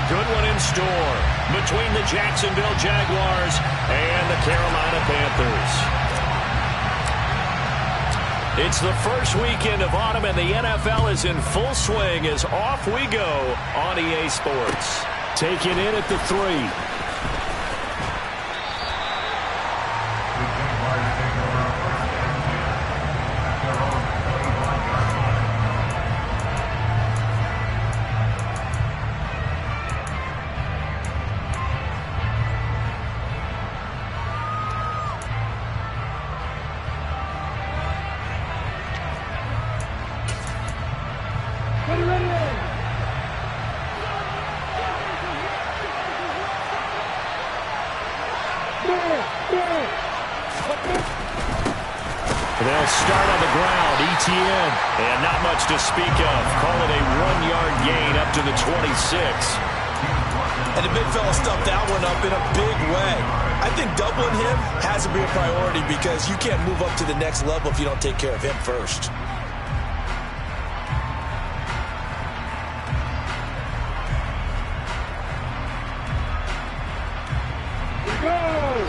good one in store between the Jacksonville Jaguars and the Carolina Panthers. It's the first weekend of autumn, and the NFL is in full swing as off we go on EA Sports. Taking in at the 3. They'll start on the ground. ETN. And not much to speak of. Call it a 1-yard gain up to the 26. And the big fella stuffed that one up in a big way. I think doubling him has to be a priority because you can't move up to the next level if you don't take care of him first.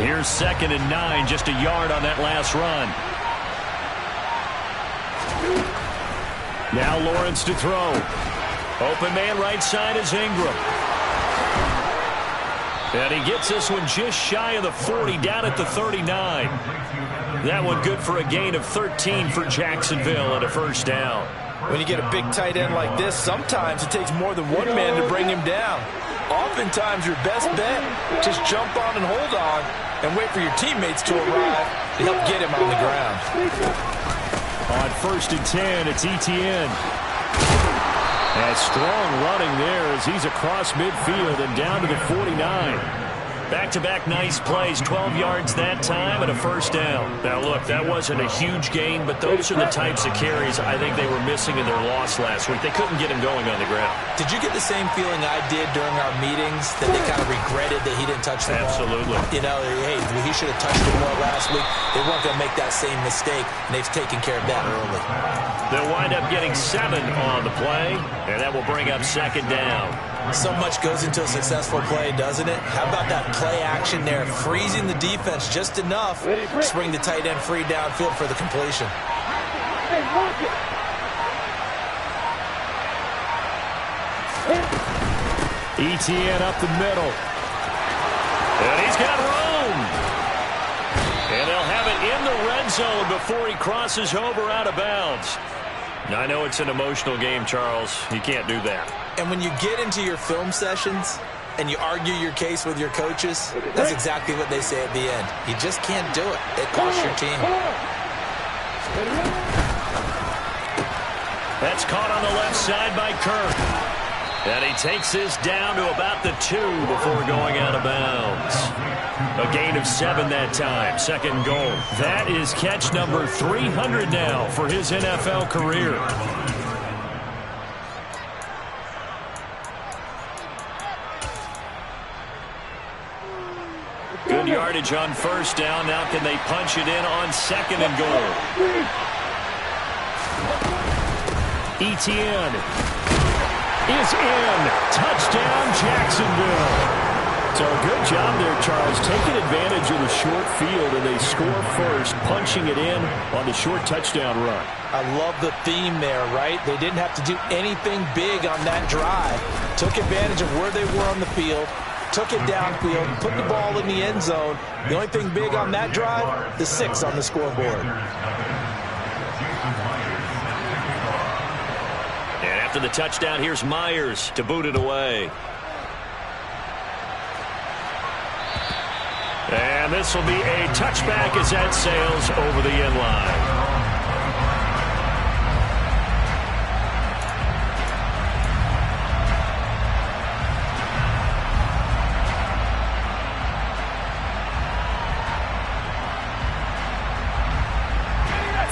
Here's 2nd and 9, just a yard on that last run. Now Lawrence to throw. Open man right side is Ingram. And he gets this one just shy of the 40, down at the 39. That one good for a gain of 13 for Jacksonville and a first down. When you get a big tight end like this, sometimes it takes more than one man to bring him down. Oftentimes, your best bet, just jump on and hold on and wait for your teammates to arrive to help get him on the ground. On 1st and 10, it's ETN. And strong running there as he's across midfield and down to the 49. Back-to-back nice plays, 12 yards that time and a first down. Now, look, that wasn't a huge gain, but those are the types of carries I think they were missing in their loss last week. They couldn't get him going on the ground. Did you get the same feeling I did during our meetings, that they kind of regretted that he didn't touch the ball? Absolutely. You know, hey, he should have touched it more last week. They weren't going to make that same mistake, and they've taken care of that early. They'll wind up getting 7 on the play, and that will bring up 2nd down. So much goes into a successful play, doesn't it? How about that play action there, freezing the defense just enough to bring the tight end free downfield for the completion. ETN up the middle. And he's got room. And they'll have it in the red zone before he crosses over out of bounds. Now, I know it's an emotional game, Charles. You can't do that. And when you get into your film sessions and you argue your case with your coaches, that's exactly what they say at the end. You just can't do it. It costs your team. That's caught on the left side by Kirk. And he takes this down to about the 2 before going out of bounds. A gain of 7 that time. 2nd goal. That is catch number 300 now for his NFL career. Good yardage on first down. Now can they punch it in on 2nd and goal? ETN is in. Touchdown, Jacksonville. So a good job there, Charles, taking advantage of the short field, and they score first, punching it in on the short touchdown run. I love the theme there, right? They didn't have to do anything big on that drive. Took advantage of where they were on the field, took it downfield, put the ball in the end zone. The only thing big on that drive, the 6 on the scoreboard. And after the touchdown, here's Myers to boot it away. And this will be a touchback as that sails over the end line.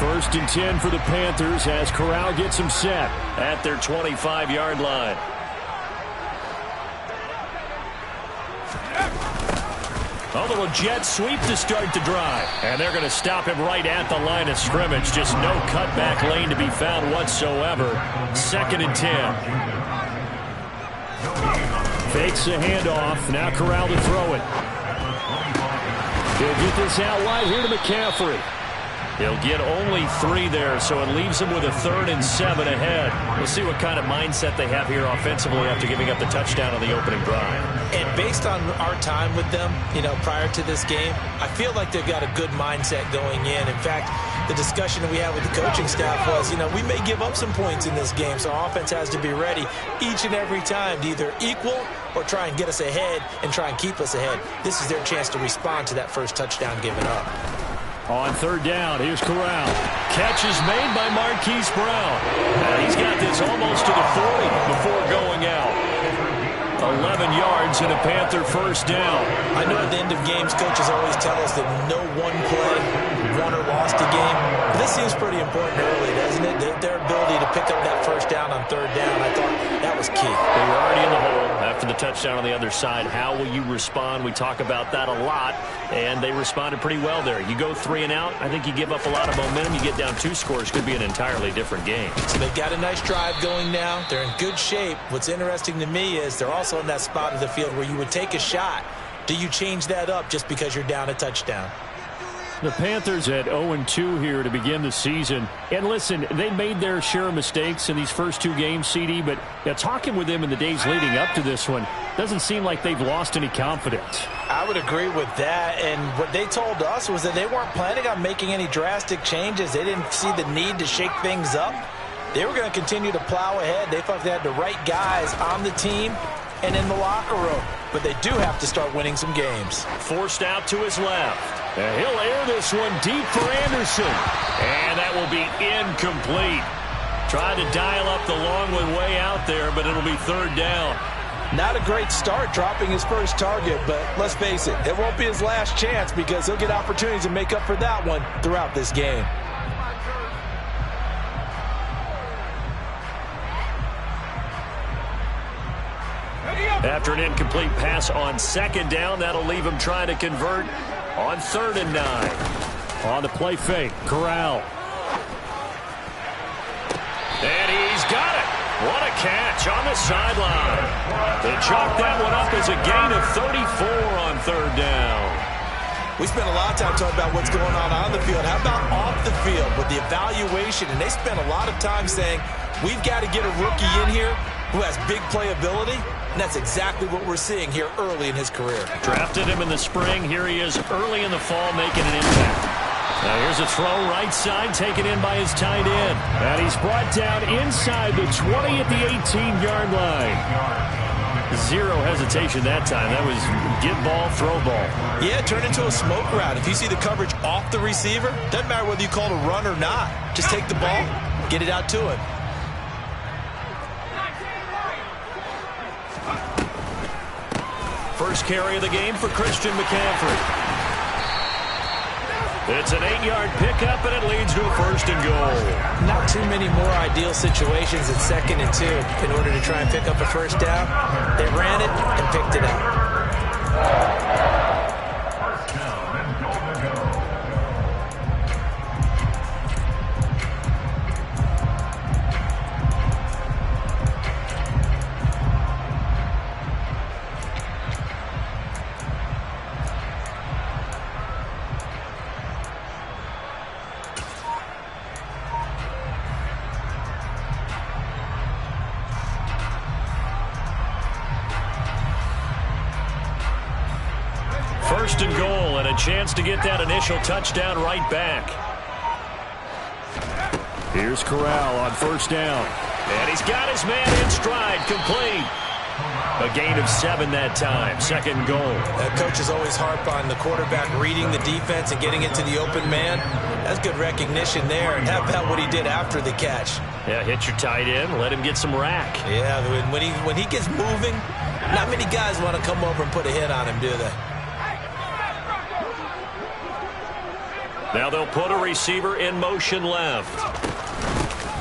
First and 10 for the Panthers as Corral gets them set at their 25-yard line. A little jet sweep to start the drive. And they're going to stop him right at the line of scrimmage. Just no cutback lane to be found whatsoever. 2nd and 10. Fakes the handoff. Now Corral to throw it. He'll get this out wide here to McCaffrey. He'll get only 3 there, so it leaves him with a 3rd and 7 ahead. We'll see what kind of mindset they have here offensively after giving up the touchdown on the opening drive. And based on our time with them, prior to this game, I feel like they've got a good mindset going in. In fact, the discussion that we had with the coaching staff was, we may give up some points in this game, so our offense has to be ready each and every time to either equal or try and get us ahead and try and keep us ahead. This is their chance to respond to that first touchdown given up. On 3rd down, here's Corral. Catch is made by Marquise Brown. He's got this almost to the 40 before going out. 11 yards and a Panther first down. I know at the end of games, coaches always tell us that no one play won or lost a game. But this seems pretty important early, doesn't it? Their ability to pick up that first down on 3rd down, I thought that was key. They were already in the hole after the touchdown on the other side. How will you respond? We talk about that a lot, and they responded pretty well there. You go 3 and out, I think you give up a lot of momentum. You get down 2 scores, could be an entirely different game. So they've got a nice drive going now. They're in good shape. What's interesting to me is they're also in that spot of the field where you would take a shot. Do you change that up just because you're down a touchdown? The Panthers at 0-2 here to begin the season. And listen, they made their share of mistakes in these first 2 games, CD, but talking with them in the days leading up to this one, doesn't seem like they've lost any confidence. I would agree with that, and what they told us was that they weren't planning on making any drastic changes. They didn't see the need to shake things up. They were going to continue to plow ahead. They thought they had the right guys on the team and in the locker room, but they do have to start winning some games. Forced out to his left. And he'll air this one deep for Anderson. And that will be incomplete. Tried to dial up the long one way out there, but it'll be 3rd down. Not a great start dropping his first target, but let's face it, it won't be his last chance because he'll get opportunities to make up for that one throughout this game. After an incomplete pass on 2nd down, that'll leave him trying to convert on 3rd and 9. On the play fake, Corral. And he's got it. What a catch on the sideline. They chalk that one up as a gain of 34 on 3rd down. We spent a lot of time talking about what's going on the field. How about off the field with the evaluation? And they spent a lot of time saying, we've got to get a rookie in here who has big playability. And that's exactly what we're seeing here early in his career. Drafted him in the spring. Here he is early in the fall making an impact. Now here's a throw right side taken in by his tight end. And he's brought down inside the 20 at the 18-yard line. 0 hesitation that time. That was get ball, throw ball. Yeah, turn into a smoke route. If you see the coverage off the receiver, doesn't matter whether you call it a run or not. Just take the ball, get it out to him. First carry of the game for Christian McCaffrey. It's an 8-yard pickup, and it leads to a 1st and goal. Not too many more ideal situations at 2nd and 2 in order to try and pick up a first down. They ran it and picked it up. First and goal, and a chance to get that initial touchdown right back. Here's Corral on 1st down. And he's got his man in stride, complete. A gain of 7 that time, 2nd goal. Coaches always harp on the quarterback reading the defense and getting into the open man. That's good recognition there, and how about what he did after the catch? Yeah, hit your tight end, let him get some rack. Yeah, when he gets moving, not many guys want to come over and put a hit on him, do they? Now they'll put a receiver in motion left.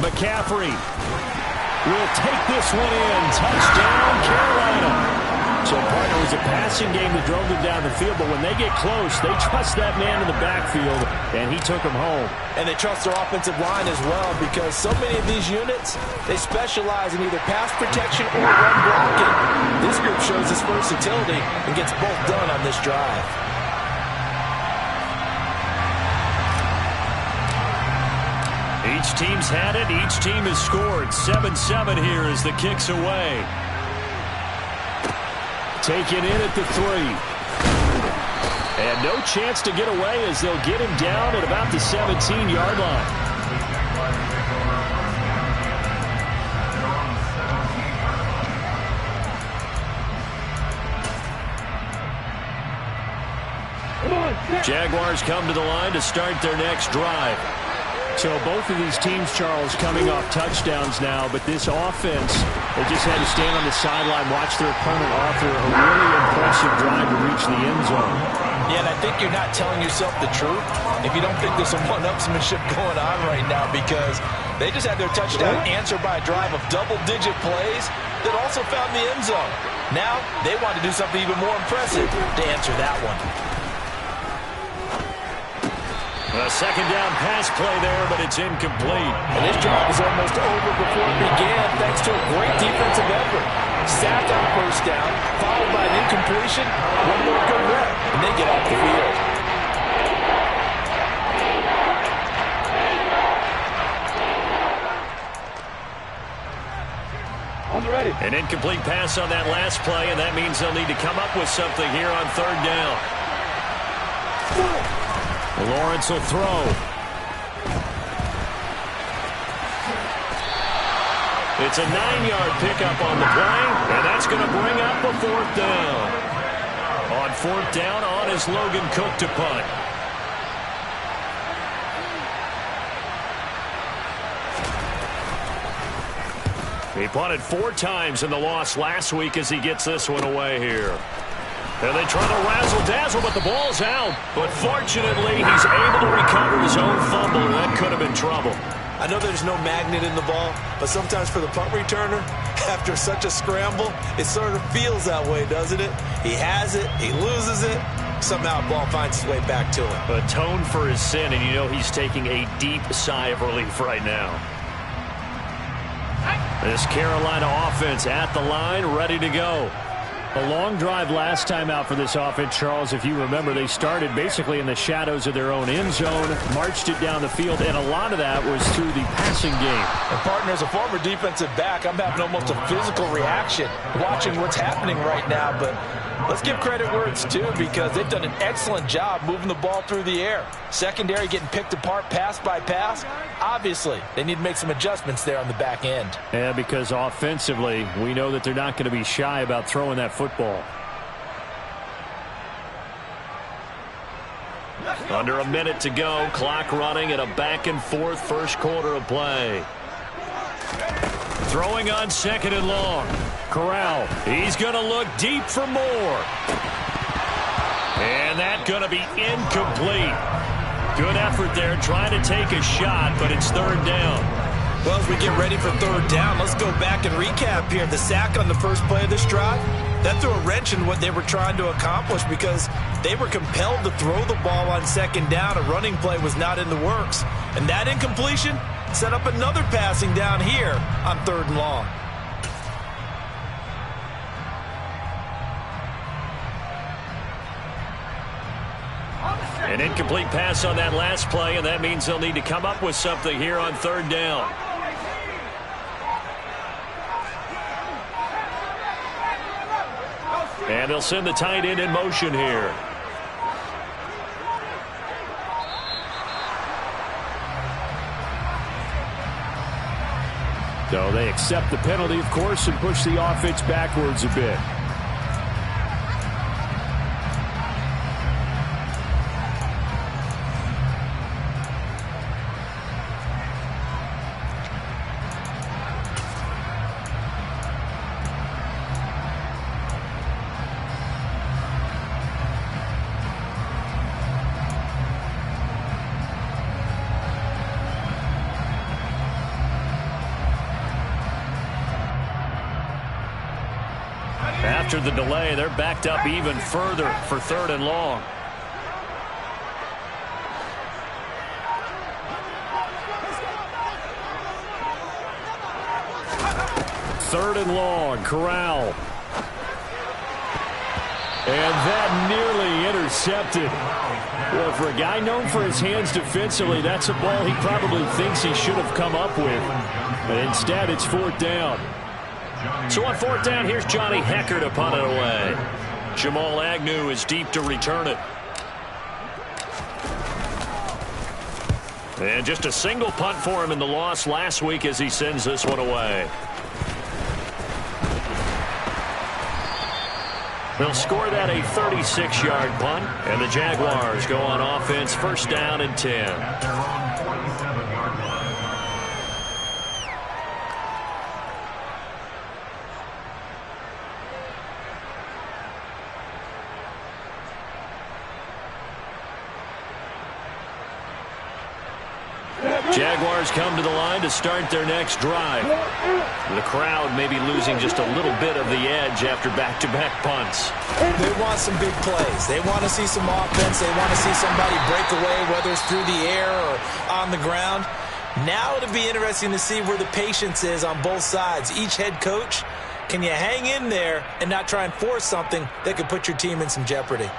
McCaffrey will take this one in. Touchdown, Carolina. So, partner, it was a passing game that drove them down the field, but when they get close, they trust that man in the backfield, and he took them home. And they trust their offensive line as well, because so many of these units, they specialize in either pass protection or run blocking. This group shows his versatility and gets both done on this drive. Each team's had it. Each team has scored. 7-7 here as the kick's away. Taken in at the 3. And no chance to get away as they'll get him down at about the 17-yard line. Jaguars come to the line to start their next drive. So both of these teams, Charles, coming off touchdowns now, but this offense, they just had to stand on the sideline, watch their opponent author a really impressive drive to reach the end zone. Yeah, and I think you're not telling yourself the truth if you don't think there's some one-upsmanship going on right now, because they just had their touchdown answered by a drive of double-digit plays that also found the end zone. Now they want to do something even more impressive to answer that one. A second down pass play there, but it's incomplete. And this drive was almost over before it began thanks to a great defensive effort. Sacked on first down, followed by an incompletion, one more good rep, and they get off the field. An incomplete pass on that last play, and that means they'll need to come up with something here on third down. Lawrence will throw. It's a 9-yard pickup on the play, and that's going to bring up a fourth down. On fourth down, on is Logan Cook to punt. He punted 4 times in the loss last week as he gets this one away here. And they try to razzle-dazzle, but the ball's out. But fortunately, he's able to recover his own fumble, and that could have been trouble. I know there's no magnet in the ball, but sometimes for the punt returner, after such a scramble, it sort of feels that way, doesn't it? He has it, he loses it, somehow the ball finds its way back to him. Atone for his sin, and you know he's taking a deep sigh of relief right now. This Carolina offense at the line, ready to go. A long drive last time out for this offense, Charles. If you remember, they started basically in the shadows of their own end zone, marched it down the field, and a lot of that was through the passing game. And partner, as a former defensive back, I'm having almost a physical reaction watching what's happening right now. But let's give credit where it's due, because they've done an excellent job moving the ball through the air. Secondary getting picked apart pass by pass. Obviously, they need to make some adjustments there on the back end. Yeah, because offensively, we know that they're not going to be shy about throwing that football. Under a minute to go. Clock running at a back-and-forth first quarter of play. Throwing on second and long. Corral. He's going to look deep for more. And that's going to be incomplete. Good effort there trying to take a shot, but it's third down. Well, as we get ready for third down, let's go back and recap here. The sack on the first play of this drive, that threw a wrench in what they were trying to accomplish, because they were compelled to throw the ball on second down. A running play was not in the works. And that incompletion set up another passing down here on third and long. An incomplete pass on that last play, and that means they'll need to come up with something here on third down. And they'll send the tight end in motion here. So they accept the penalty, of course, and push the offense backwards a bit. After the delay, they're backed up even further for third and long. Third and long, Corral. intercepted. Well, for a guy known for his hands defensively, that's a ball he probably thinks he should have come up with. But instead, it's 4th down. So on 4th down, here's Johnny Hecker to punt it away. Jamal Agnew is deep to return it. And just a single punt for him in the loss last week as he sends this one away. They'll score that a 36-yard punt, and the Jaguars go on offense, 1st down and 10. Jaguars come to the line to start their next drive. The crowd may be losing just a little bit of the edge after back-to-back punts. They want some big plays. They want to see some offense. They want to see somebody break away, whether it's through the air or on the ground. Now it'll be interesting to see where the patience is on both sides. Each head coach, can you hang in there and not try and force something that could put your team in some jeopardy?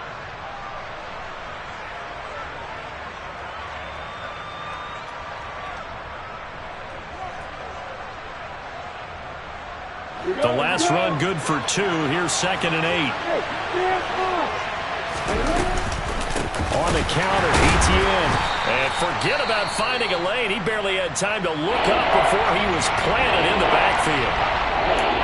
The last run good for 2. Here's 2nd and 8. On the counter, ETN. And forget about finding a lane. He barely had time to look up before he was planted in the backfield.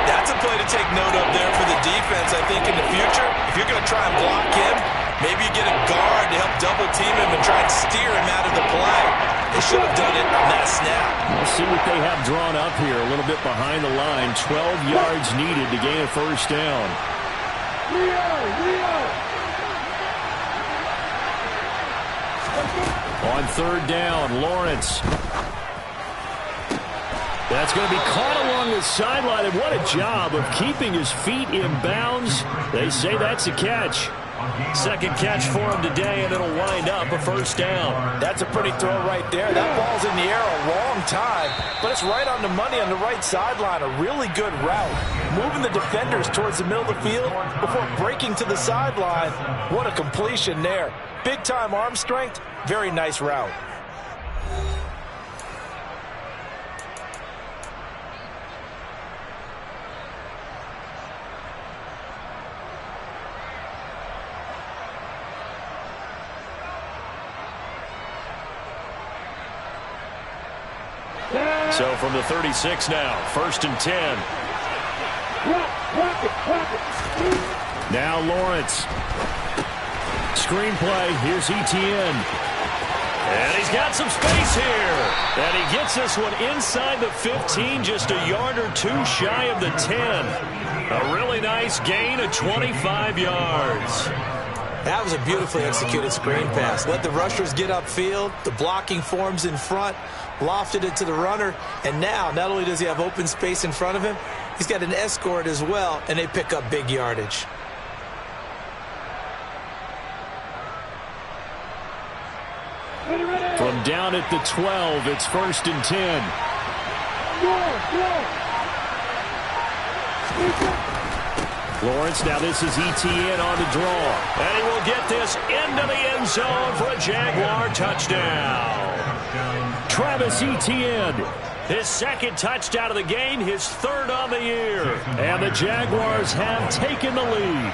That's a play to take note of there for the defense. I think in the future, if you're going to try and block him, maybe you get a guard to help double team him and try and steer him out of the play. They should have done it on that snap. We'll see what they have drawn up here. A little bit behind the line. 12 yards needed to gain a 1st down. On 3rd down, Lawrence. That's going to be caught along the sideline, and what a job of keeping his feet in bounds. They say that's a catch. 2nd catch for him today, and it'll wind up a 1st down. That's a pretty throw right there. That ball's in the air a long time, but it's right on the money on the right sideline. A really good route. Moving the defenders towards the middle of the field before breaking to the sideline. What a completion there. Big-time arm strength. Very nice route. So from the 36 now, 1st and 10. Now Lawrence. Screenplay, here's ETN. And he's got some space here. And he gets this one inside the 15, just a yard or 2 shy of the 10. A really nice gain of 25 yards. That was a beautifully executed screen pass. Let the rushers get upfield. The blocking forms in front. Lofted it to the runner. And now, not only does he have open space in front of him, he's got an escort as well, and they pick up big yardage. From down at the 12, it's 1st and 10. Lawrence, now this is ETN on the draw. And he will get this into the end zone for a Jaguar touchdown. Travis Etienne, his 2nd touchdown of the game, his 3rd on the year. And the Jaguars have taken the lead.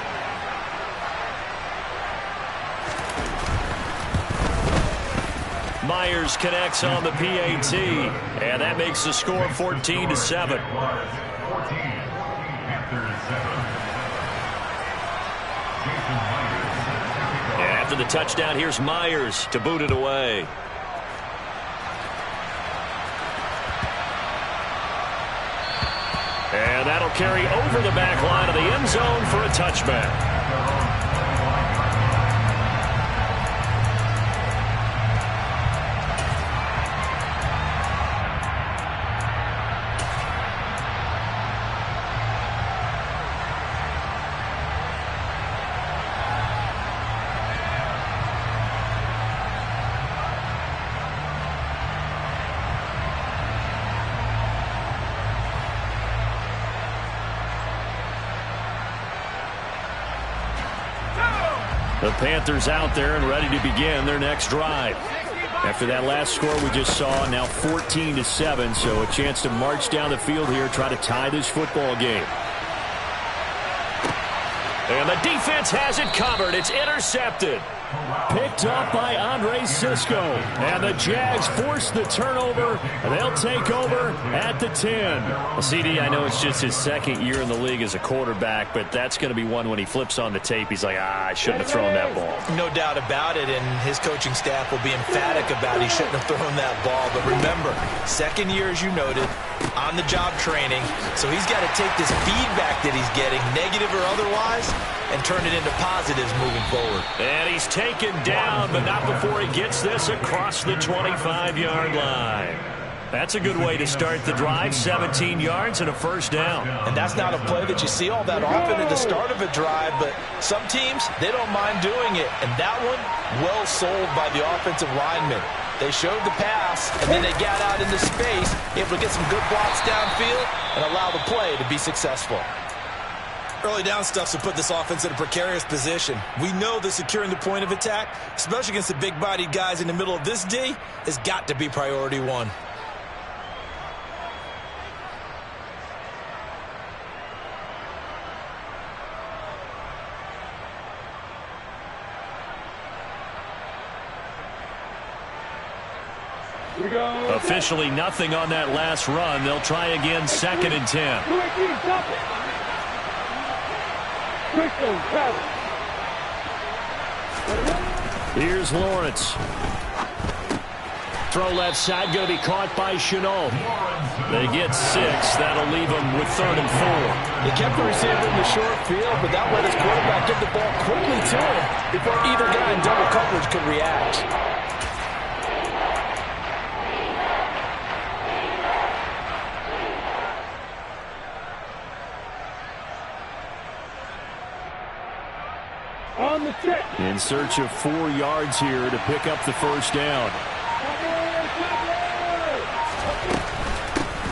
Myers connects on the PAT, and that makes the score 14-7. After the touchdown, here's Myers to boot it away. And that'll carry over the back line of the end zone for a touchback. The Panthers out there and ready to begin their next drive. After that last score we just saw, now 14-7, so a chance to march down the field here, try to tie this football game. And the defense has it covered. It's intercepted. Picked up by Andre Sisco. And the Jags force the turnover. They'll take over at the 10. Well, CD, I know it's just his second year in the league as a quarterback, but that's going to be one when he flips on the tape. He's like, I shouldn't have thrown that ball. No doubt about it, and his coaching staff will be emphatic about he shouldn't have thrown that ball. But remember, second year, as you noted, on-the-job training. So he's got to take this feedback that he's getting, negative or otherwise, and turn it into positives moving forward. And he's taken down, but not before he gets this across the 25-yard line. That's a good way to start the drive, 17 yards and a first down. And that's not a play that you see all that often at the start of a drive, but some teams, they don't mind doing it. And that one, well sold by the offensive lineman. They showed the pass, and then they got out into space, able to get some good blocks downfield and allow the play to be successful. Early down stuff to put this offense in a precarious position. We know that securing the point of attack, especially against the big-bodied guys in the middle of this D, has got to be priority one. Officially nothing on that last run. They'll try again, 2nd and 10. Here's Lawrence. Throw left side, going to be caught by Chenault. They get 6. That'll leave them with 3rd and 4. They kept the receiver in the short field, but that let his quarterback get the ball quickly to him before either guy in double coverage could react. In search of 4 yards here to pick up the first down.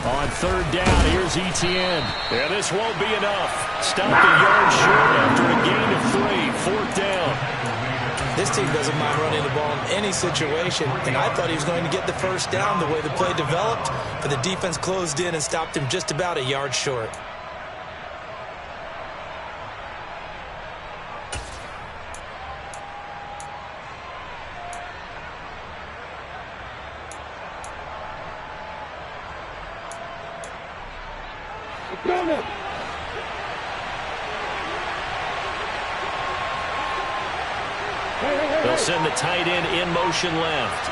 On 3rd down, here's Etienne. Yeah, this won't be enough. Stopped a yard short after a gain of 3. 4th down. This team doesn't mind running the ball in any situation, and I thought he was going to get the first down the way the play developed, but the defense closed in and stopped him just about a yard short. They'll send the tight end in motion left.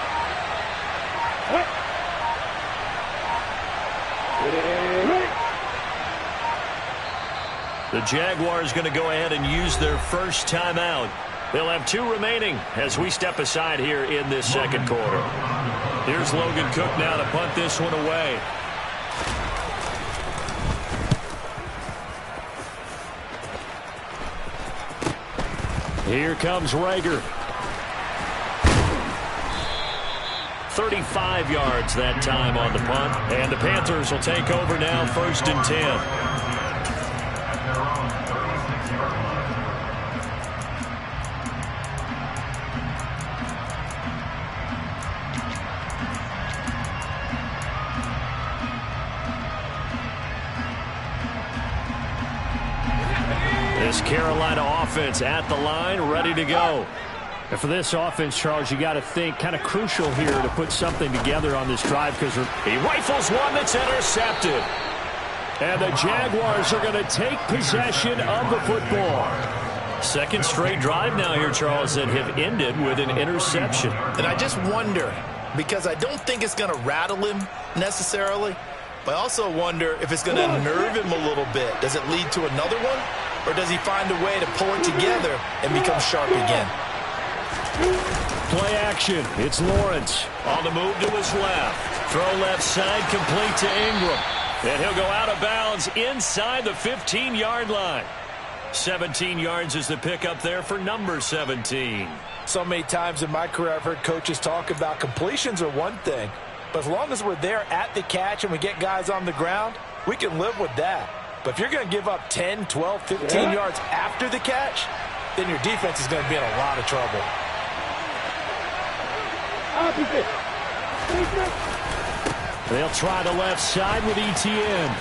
The Jaguars going to go ahead and use their first timeout. They'll have 2 remaining as we step aside here in this second quarter. Here's Logan Cook now to punt this one away. Here comes Rager. 35 yards that time on the punt. And the Panthers will take over now, 1st and 10. This Carolina offense at the line, ready to go. And for this offense, Charles, you got to think kind of crucial here to put something together on this drive because he rifles one that's intercepted. And the Jaguars are going to take possession of the football. Second straight drive now here, Charles, that have ended with an interception. And I just wonder, because I don't think it's going to rattle him necessarily, but I also wonder if it's going to unnerve him a little bit. Does it lead to another one? Or does he find a way to pull it together and become sharp again? Play action. It's Lawrence on the move to his left. Throw left side complete to Ingram. And he'll go out of bounds inside the 15-yard line. 17 yards is the pickup there for number 17. So many times in my career I've heard coaches talk about completions are one thing. But as long as we're there at the catch and we get guys on the ground, we can live with that. But if you're going to give up 10, 12, 15 yards after the catch, then your defense is going to be in a lot of trouble. They'll try the left side with Etienne.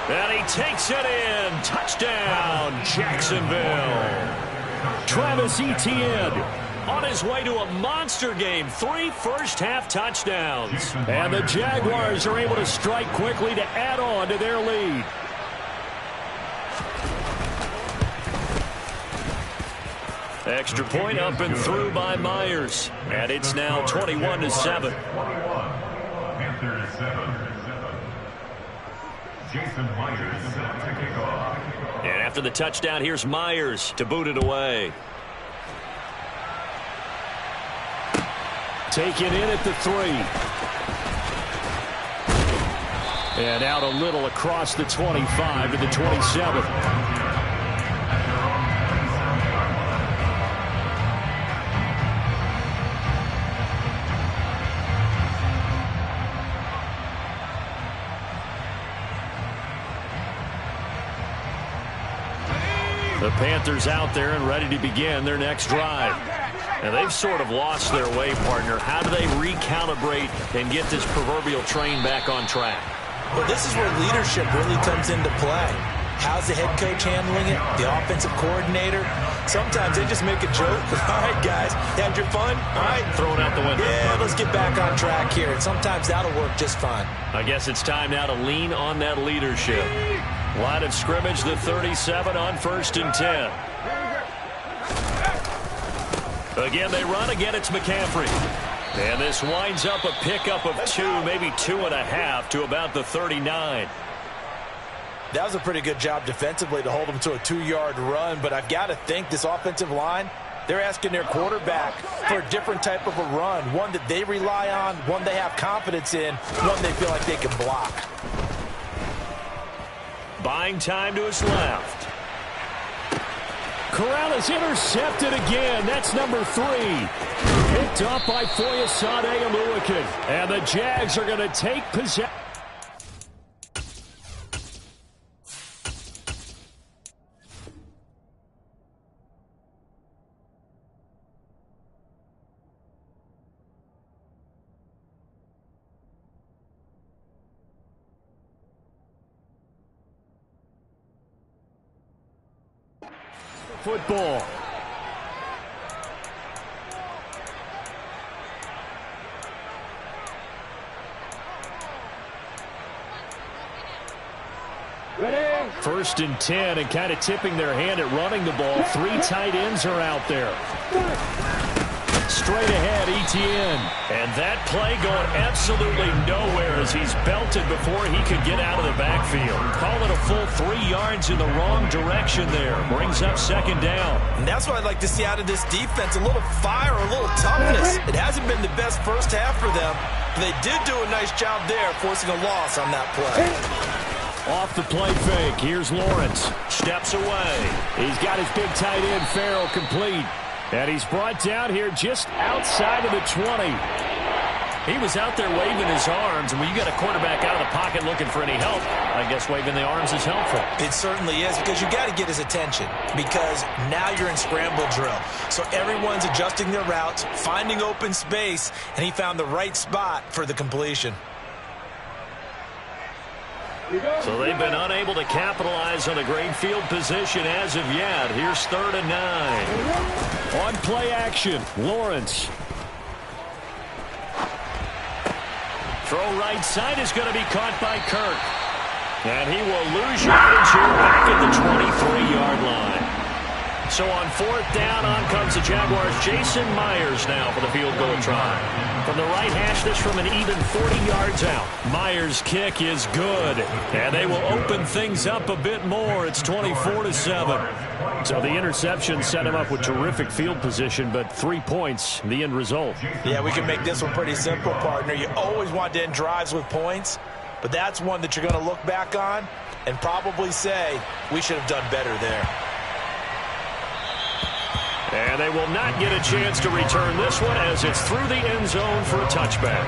And he takes it in. Touchdown, Jacksonville. Travis Etienne on his way to a monster game. 3 first-half touchdowns. And the Jaguars are able to strike quickly to add on to their lead. Extra point up and through by Myers. And it's now 21-7. Panthers 7. Jason Myers to kick off. And after the touchdown, here's Myers to boot it away. Taken in at the 3. And out a little across the 25 to the 27. The Panthers out there and ready to begin their next drive. And they've sort of lost their way, partner. How do they recalibrate and get this proverbial train back on track? Well, this is where leadership really comes into play. How's the head coach handling it? The offensive coordinator? Sometimes they just make a joke. All right, guys, had your fun? All right. Throw it out the window. Yeah, let's get back on track here. And sometimes that'll work just fine. I guess it's time now to lean on that leadership. Line of scrimmage, the 37 on 1st and 10. Again, they run. Again, it's McCaffrey. And this winds up a pickup of 2, maybe 2.5 to about the 39. That was a pretty good job defensively to hold them to a 2-yard run. But I've got to think this offensive line, they're asking their quarterback for a different type of a run. One that they rely on, one they have confidence in, one they feel like they can block. Buying time to his left. Corral is intercepted again. That's number 3. Picked up by Foyesade Oluwakin. And the Jags are going to take possession. Football. Ready? 1st and 10, and kind of tipping their hand at running the ball. 3 tight ends are out there. Straight ahead, Etienne. And that play going absolutely nowhere as he's belted before he could get out of the backfield. Call it a full 3 yards in the wrong direction there. Brings up 2nd down. And that's what I'd like to see out of this defense. A little fire, a little toughness. It hasn't been the best first half for them. But they did do a nice job there, forcing a loss on that play. Off the play fake. Here's Lawrence. Steps away. He's got his big tight end, Farrell, complete. And he's brought down here just outside of the 20. He was out there waving his arms, and when you got a quarterback out of the pocket looking for any help, I guess waving the arms is helpful. It certainly is, because you got to get his attention, because now you're in scramble drill. So everyone's adjusting their routes, finding open space, and he found the right spot for the completion. So they've been unable to capitalize on a great field position as of yet. Here's 3rd and 9. On play action, Lawrence. Throw right side is going to be caught by Kirk. And he will lose yardage here back at the 23-yard line. So on 4th down, on comes the Jaguars. Jason Myers now for the field goal try. From the right hash, this from an even 40 yards out. Myers' kick is good. And they will open things up a bit more. It's 24-7. So the interception set him up with terrific field position, but 3 points, the end result. Yeah, we can make this one pretty simple, partner. You always want to end drives with points, but that's one that you're going to look back on and probably say, we should have done better there. And they will not get a chance to return this one as it's through the end zone for a touchback.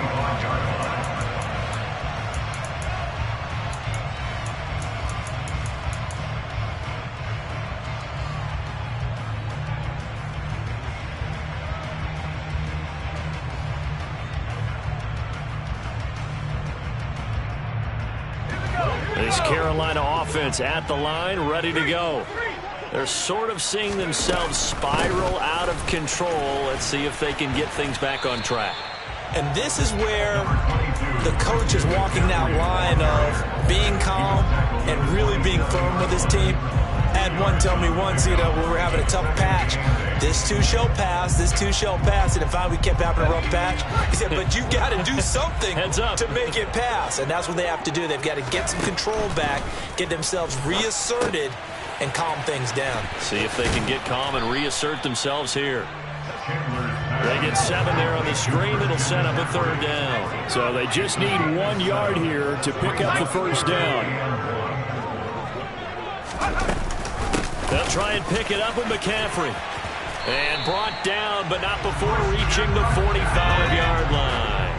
Carolina offense at the line, ready to go. They're sort of seeing themselves spiral out of control. Let's see if they can get things back on track. And this is where the coach is walking that line of being calm and really being firm with his team. I had one tell me once, when we were having a tough patch, this too shall pass, this too shall pass. And if we kept having a rough patch, he said, but you got to do something to make it pass. And that's what they have to do. They've got to get some control back, get themselves reasserted, and calm things down. See if they can get calm and reassert themselves here. They get 7 there on the screen. It'll set up a 3rd down. So they just need 1 yard here to pick up the 1st down. They'll try and pick it up with McCaffrey. And brought down, but not before reaching the 45-yard line.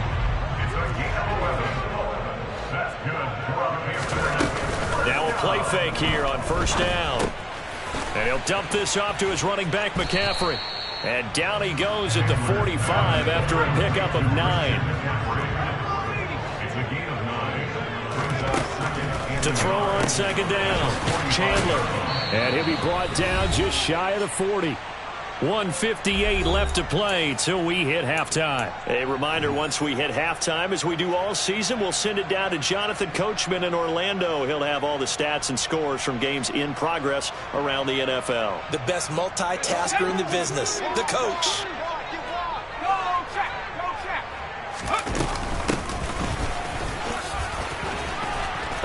Now a play fake here on 1st down. And he'll dump this off to his running back, McCaffrey. And down he goes at the 45 after a pickup of 9. To throw on 2nd down, Chandler. And he'll be brought down just shy of the 40. 1:58 left to play till we hit halftime. A reminder, once we hit halftime, as we do all season, we'll send it down to Jonathan Coachman in Orlando. He'll have all the stats and scores from games in progress around the NFL. The best multitasker in the business, the coach.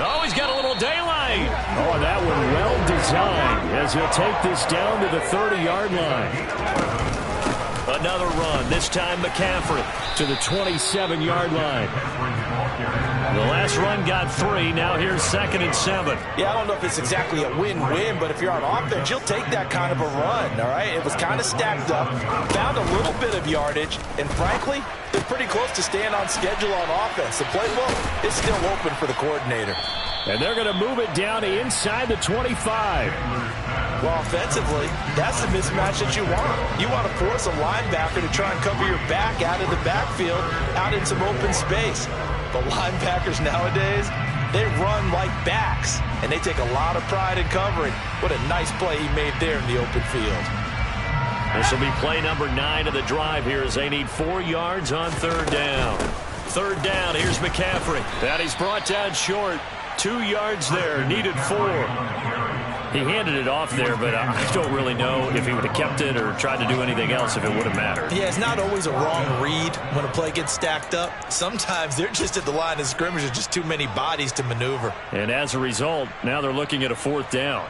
Oh, he's got a little daylight. Oh, that one well designed as he'll take this down to the 30-yard line. Another run, this time McCaffrey to the 27-yard line. The last run got 3. Now here's 2nd and 7. Yeah, I don't know if it's exactly a win-win, but if you're on offense, you'll take that kind of a run, all right? It was kind of stacked up, found a little bit of yardage, and frankly, they're pretty close to staying on schedule on offense. The playbook is still open for the coordinator. And they're going to move it down inside the 25. Well, offensively, that's the mismatch that you want. You want to force a linebacker to try and cover your back out of the backfield, out in some open space. But linebackers nowadays, they run like backs, and they take a lot of pride in covering. What a nice play he made there in the open field. This will be play number 9 of the drive here as they need 4 yards on 3rd down. 3rd down, here's McCaffrey. That he's brought down short. 2 yards there, needed 4. He handed it off there, but I don't really know if he would have kept it or tried to do anything else if it would have mattered. Yeah, it's not always a wrong read when a play gets stacked up. Sometimes they're just at the line of scrimmage with just too many bodies to maneuver. And as a result, now they're looking at a 4th down.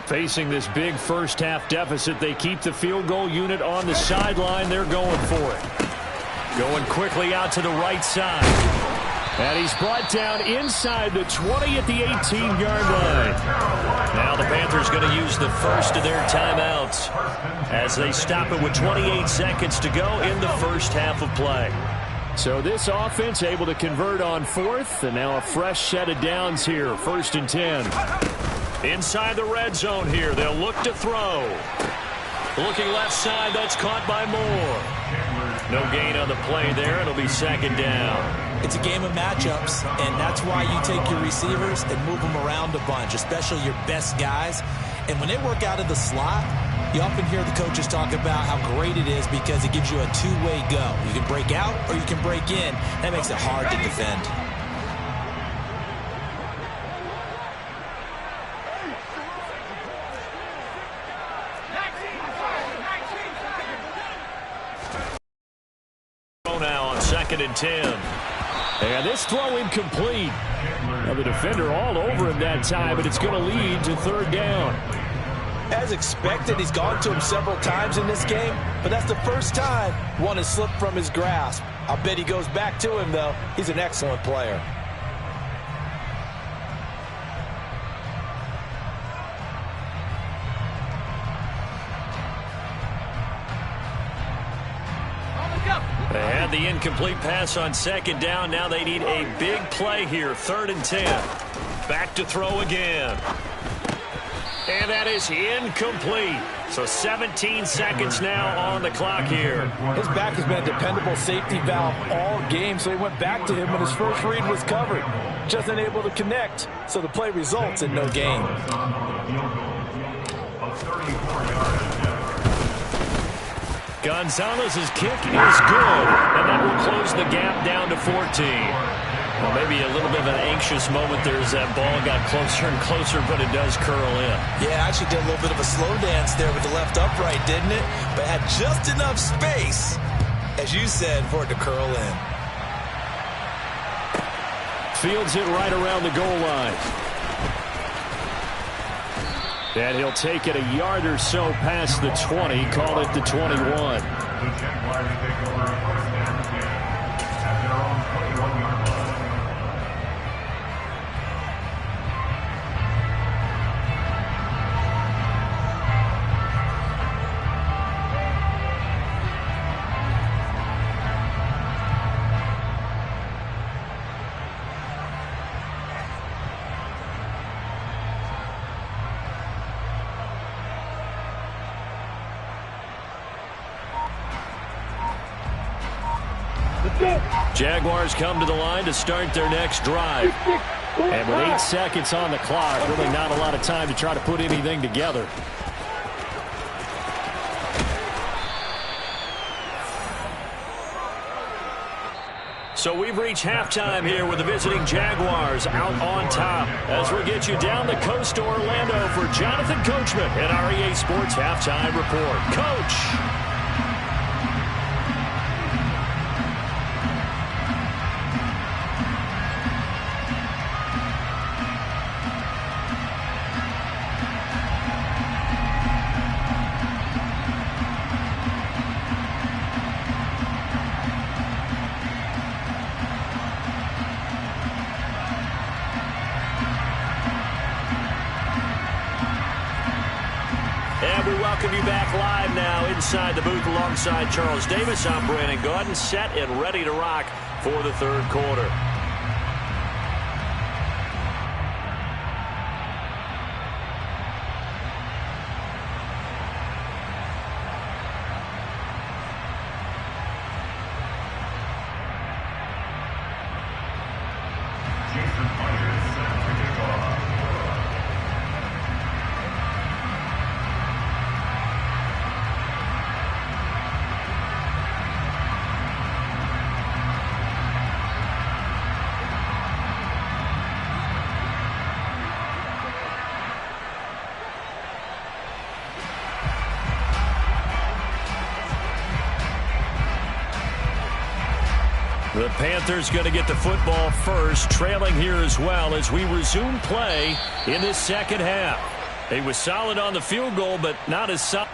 Facing this big first-half deficit, they keep the field goal unit on the sideline. They're going for it. Going quickly out to the right side. And he's brought down inside the 20 at the 18-yard line. Now the Panthers going to use the first of their timeouts as they stop it with 28 seconds to go in the first half of play. So this offense able to convert on 4th, and now a fresh set of downs here, 1st and 10. Inside the red zone here, they'll look to throw. Looking left side, that's caught by Moore. No gain on the play there. It'll be 2nd down. It's a game of matchups, and that's why you take your receivers and move them around a bunch, especially your best guys. And when they work out of the slot, you often hear the coaches talk about how great it is because it gives you a two-way go. You can break out or you can break in. That makes it hard to defend. Now on 2nd and 10. And this throw incomplete. Now the defender all over him that time, but it's going to lead to 3rd down. As expected, he's gone to him several times in this game, but that's the first time one has slipped from his grasp. I'll bet he goes back to him, though. He's an excellent player. They had the incomplete pass on 2nd down. Now they need a big play here. 3rd and 10. Back to throw again. And that is incomplete. So 17 seconds now on the clock here. His back has been a dependable safety valve all game, so he went back to him when his first read was covered. Just unable to connect, so the play results in no gain. Gonzalez's kick is good, and that will close the gap down to 14. Well, maybe a little bit of an anxious moment there as that ball got closer and closer, but it does curl in. Yeah, actually did a little bit of a slow dance there with the left upright, didn't it? But had just enough space, as you said, for it to curl in. Fields it right around the goal line. And he'll take it a yard or so past the 20, call it the 21. The Jaguars take over first and 10 at their own 21-yard line. Jaguars come to the line to start their next drive. And with 8 seconds on the clock, really not a lot of time to try to put anything together. So we've reached halftime here with the visiting Jaguars out on top. As we'll get you down the coast to Orlando for Jonathan Coachman at our EA Sports Halftime Report. Coach! Welcome you back live now inside the booth alongside Charles Davis. I'm Brandon Gaudin, set and ready to rock for the third quarter. The Panthers going to get the football first, trailing here as well as we resume play in this second half. He was solid on the field goal, but not as solid.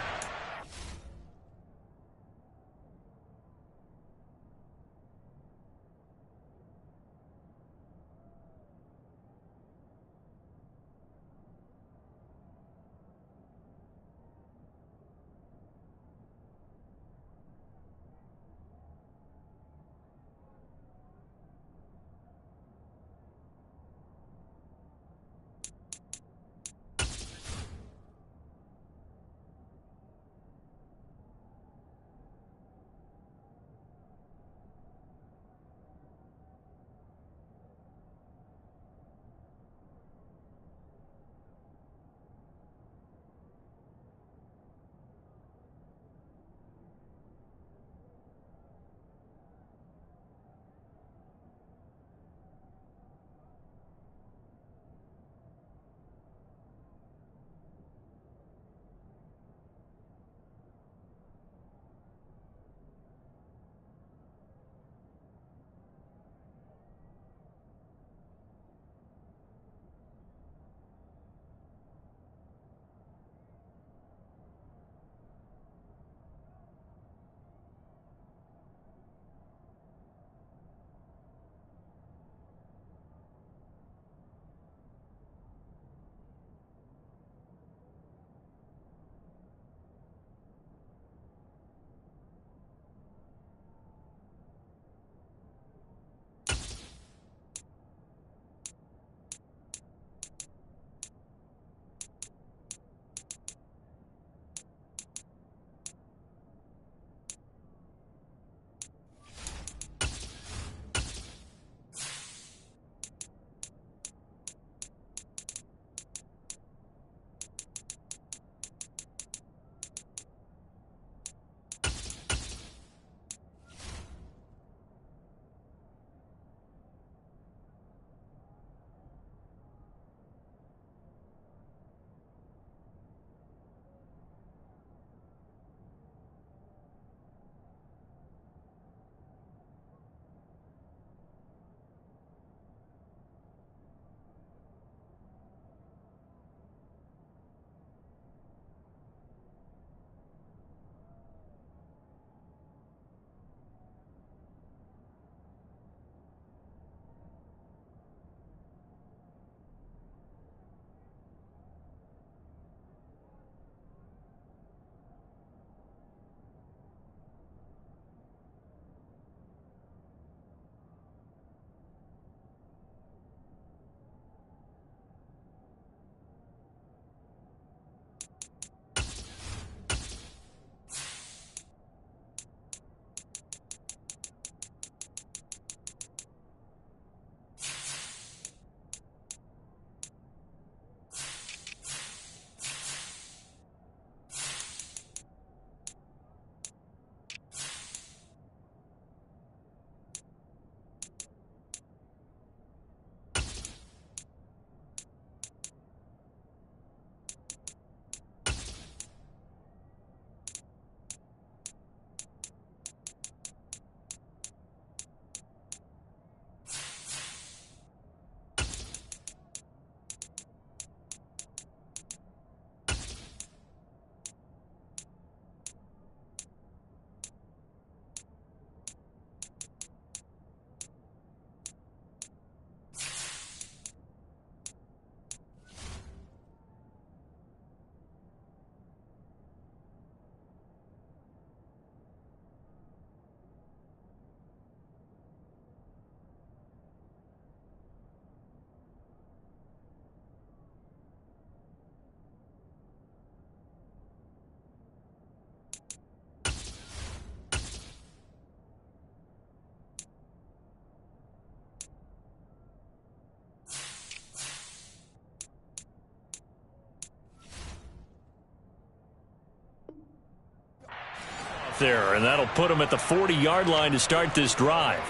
there, and that'll put them at the 40-yard line to start this drive.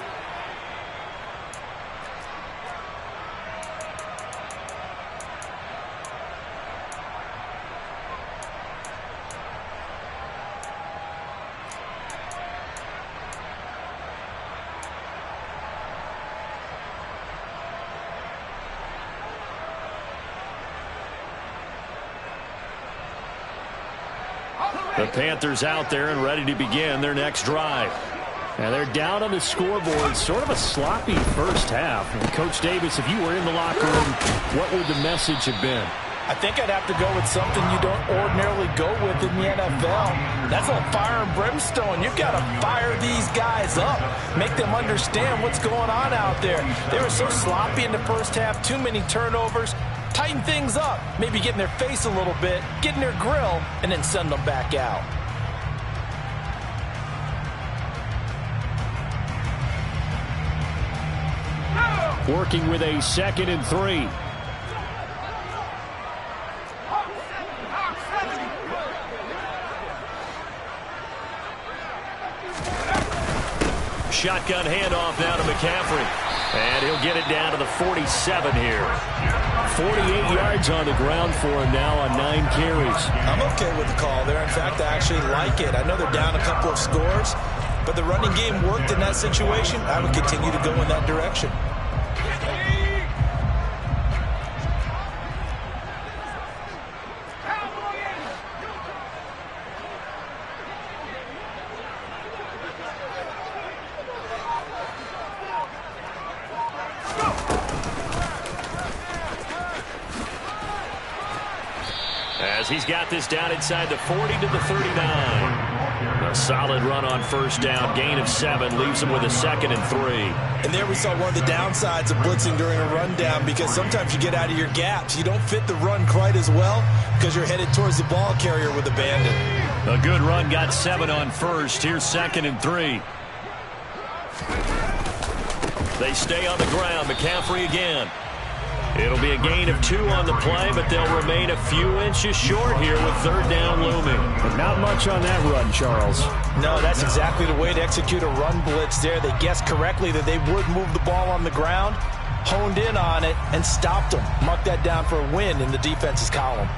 The Panthers out there and ready to begin their next drive. And they're down on the scoreboard. Sort of a sloppy first half. And Coach Davis, if you were in the locker room, what would the message have been? I think I'd have to go with something you don't ordinarily go with in the NFL. That's a fire and brimstone. You've got to fire these guys up. Make them understand what's going on out there. They were so sloppy in the first half. Too many turnovers. Tighten things up. Maybe get in their face a little bit. Get in their grill. And then send them back out. Working with a 2nd and 3. Shotgun handoff now to McCaffrey. And he'll get it down to the 47 here. 48 yards on the ground for him now on 9 carries. I'm okay with the call there. In fact, I actually like it. I know they're down a couple of scores, but the running game worked in that situation. I would continue to go in that direction. As he's got this down inside the 40 to the 39. A solid run on first down. Gain of 7 leaves him with a 2nd and 3. And there we saw one of the downsides of blitzing during a rundown, because sometimes you get out of your gaps. You don't fit the run quite as well because you're headed towards the ball carrier with abandon. A good run got 7 on first. Here's 2nd and 3. They stay on the ground. McCaffrey again. It'll be a gain of 2 on the play, but they'll remain a few inches short here with 3rd down looming. But not much on that run, Charles. No, that's exactly the way to execute a run blitz there. They guessed correctly that they would move the ball on the ground, honed in on it, and stopped them. Mark that down for a win in the defense's column.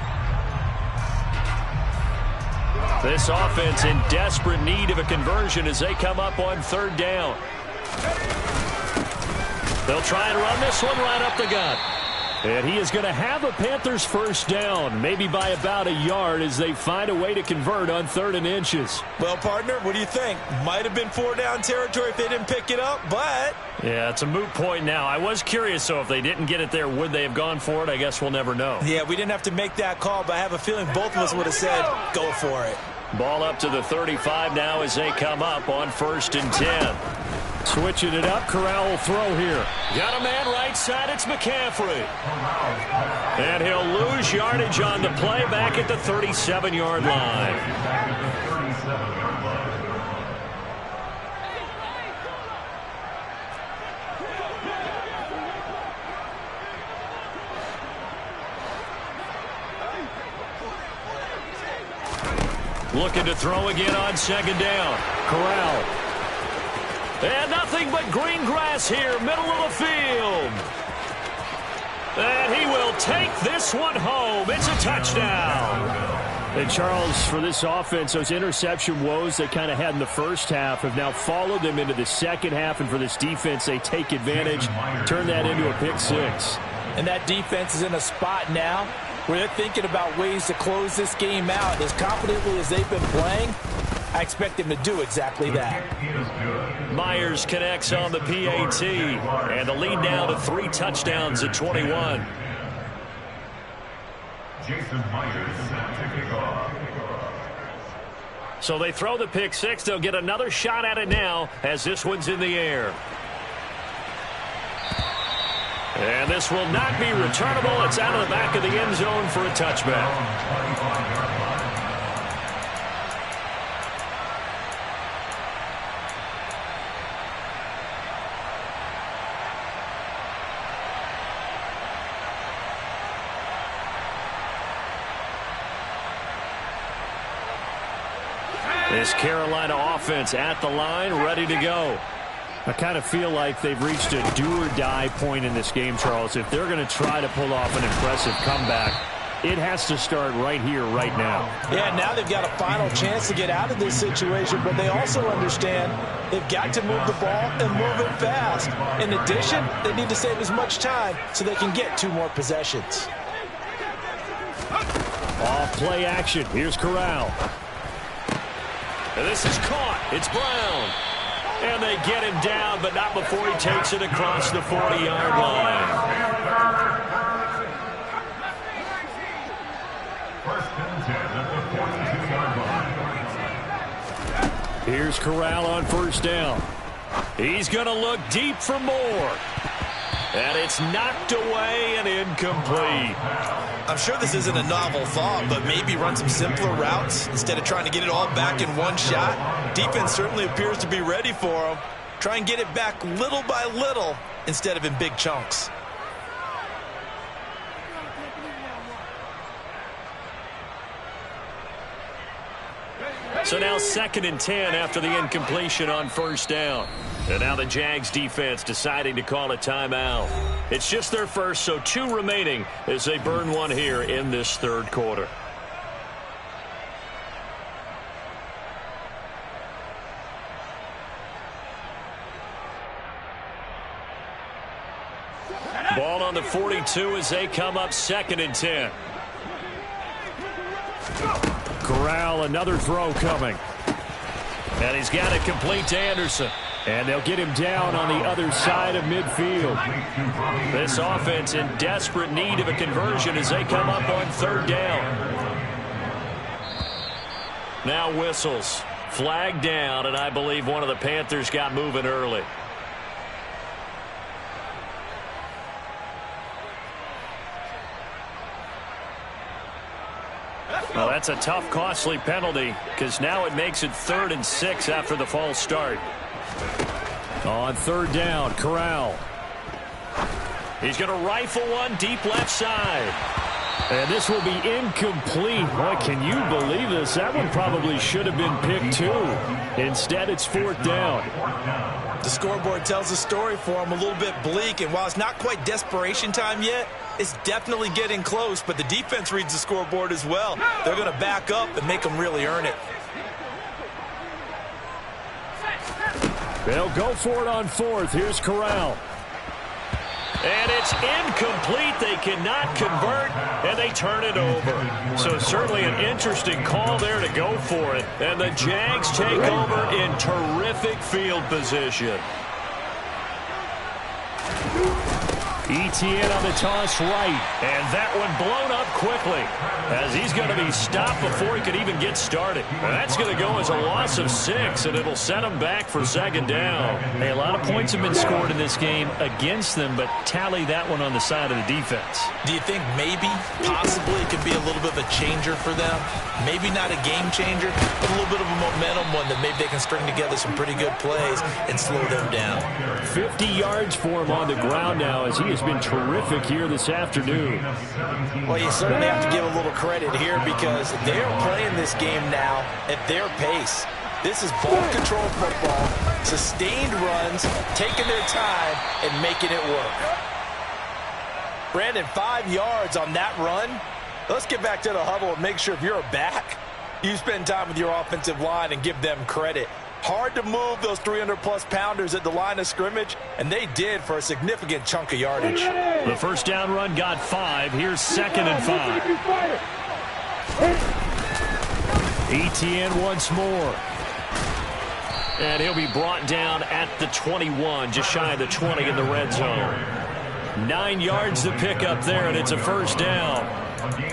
This offense in desperate need of a conversion as they come up on 3rd down. They'll try and run this one right up the gut. And he is going to have a Panthers first down, maybe by about a yard, as they find a way to convert on 3rd and inches. Well, partner, what do you think? Might have been 4-down territory if they didn't pick it up, but... Yeah, it's a moot point now. I was curious, so if they didn't get it there, would they have gone for it? I guess we'll never know. Yeah, we didn't have to make that call, but I have a feeling both of us would have said, go for it. Ball up to the 35 now as they come up on 1st and 10. Switching it up, Corral will throw here. Got a man right side, it's McCaffrey. And he'll lose yardage on the play back at the 37-yard line. Looking to throw again on 2nd down. Corral. And nothing but green grass here, middle of the field. And he will take this one home. It's a touchdown. And Charles, for this offense, those interception woes they kind of had in the first half have now followed them into the second half. And for this defense, they take advantage, turn that into a pick 6. And that defense is in a spot now where they're thinking about ways to close this game out. As confidently as they've been playing, I expect them to do exactly that. Myers connects on the PAT, and the lead now to 3 touchdowns at 21. Jason Myers to kick off. So they throw the pick 6. They'll get another shot at it now as this one's in the air. And this will not be returnable. It's out of the back of the end zone for a touchback. This Carolina offense at the line, ready to go. I kind of feel like they've reached a do-or-die point in this game, Charles. If they're going to try to pull off an impressive comeback, it has to start right here, right now. Yeah, now they've got a final chance to get out of this situation, but they also understand they've got to move the ball and move it fast. In addition, they need to save as much time so they can get 2 more possessions. Off play action. Here's Corral. And this is caught. It's Brown. And they get him down, but not before he takes it across the 40-yard line. First and 10 at the 42-yard line. Here's Corral on first down. He's going to look deep for more. And it's knocked away and incomplete. I'm sure this isn't a novel thought, but maybe run some simpler routes instead of trying to get it all back in one shot. Defense certainly appears to be ready for him. Try and get it back little by little instead of in big chunks. So now 2nd and 10 after the incompletion on first down. And now the Jags defense deciding to call a timeout. It's just their first, so 2 remaining as they burn one here in this 3rd quarter. Ball on the 42 as they come up 2nd and 10. Corral, another throw coming. And he's got it complete to Anderson. And they'll get him down on the other side of midfield. This offense in desperate need of a conversion as they come up on 3rd down. Now whistles. Flag down, and I believe one of the Panthers got moving early. Well, that's a tough, costly penalty because now it makes it 3rd and 6 after the false start. On 3rd down, Corral. He's going to rifle one deep left side. And this will be incomplete. Boy, can you believe this? That one probably should have been picked too. Instead, it's 4th down. The scoreboard tells the story for him, a little bit bleak, and while it's not quite desperation time yet, it's definitely getting close, but the defense reads the scoreboard as well. They're going to back up and make them really earn it. They'll go for it on 4th. Here's Corral. And it's incomplete. They cannot convert, and they turn it over. So certainly an interesting call there to go for it. And the Jags take over in terrific field position. ETN on the toss right. And that one blown up quickly as he's going to be stopped before he could even get started. And that's going to go as a loss of 6, and it'll set him back for 2nd down. Hey, a lot of points have been scored in this game against them, but tally that one on the side of the defense. Do you think maybe, possibly, it could be a little bit of a changer for them? Maybe not a game changer, but a little bit of a momentum one that maybe they can string together some pretty good plays and slow them down. 50 yards for him on the ground now as he has been terrific here this afternoon. Well, you certainly have to give a little credit here because they are playing this game now at their pace. This is ball control football, sustained runs, taking their time, and making it work. Brandon, 5 yards on that run. Let's get back to the huddle and make sure if you're a back, you spend time with your offensive line and give them credit. Hard to move those 300-plus pounders at the line of scrimmage, and they did for a significant chunk of yardage. The first down run got 5. Here's 2nd and 5. ETN once more. And he'll be brought down at the 21, just shy of the 20 in the red zone. 9 yards to pick up there, and it's a first down.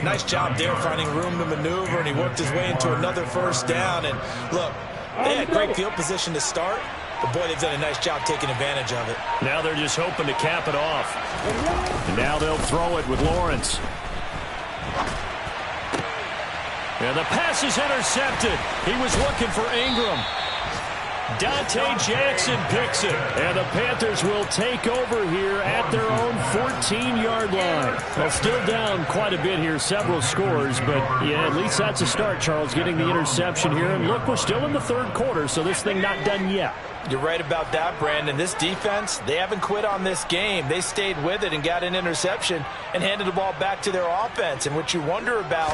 Nice job there finding room to maneuver, and he worked his way into another first down. And look, they had great field position to start, but boy, they've done a nice job taking advantage of it. Now they're just hoping to cap it off. And now they'll throw it with Lawrence. And the pass is intercepted. He was looking for Ingram. Dante Jackson picks it. And the Panthers will take over here at their own 14-yard line. Well, still down quite a bit here, several scores, but yeah, at least that's a start, Charles, getting the interception here. And look, we're still in the third quarter, so this thing not done yet. You're right about that, Brandon. This defense, they haven't quit on this game. They stayed with it and got an interception and handed the ball back to their offense. And what you wonder about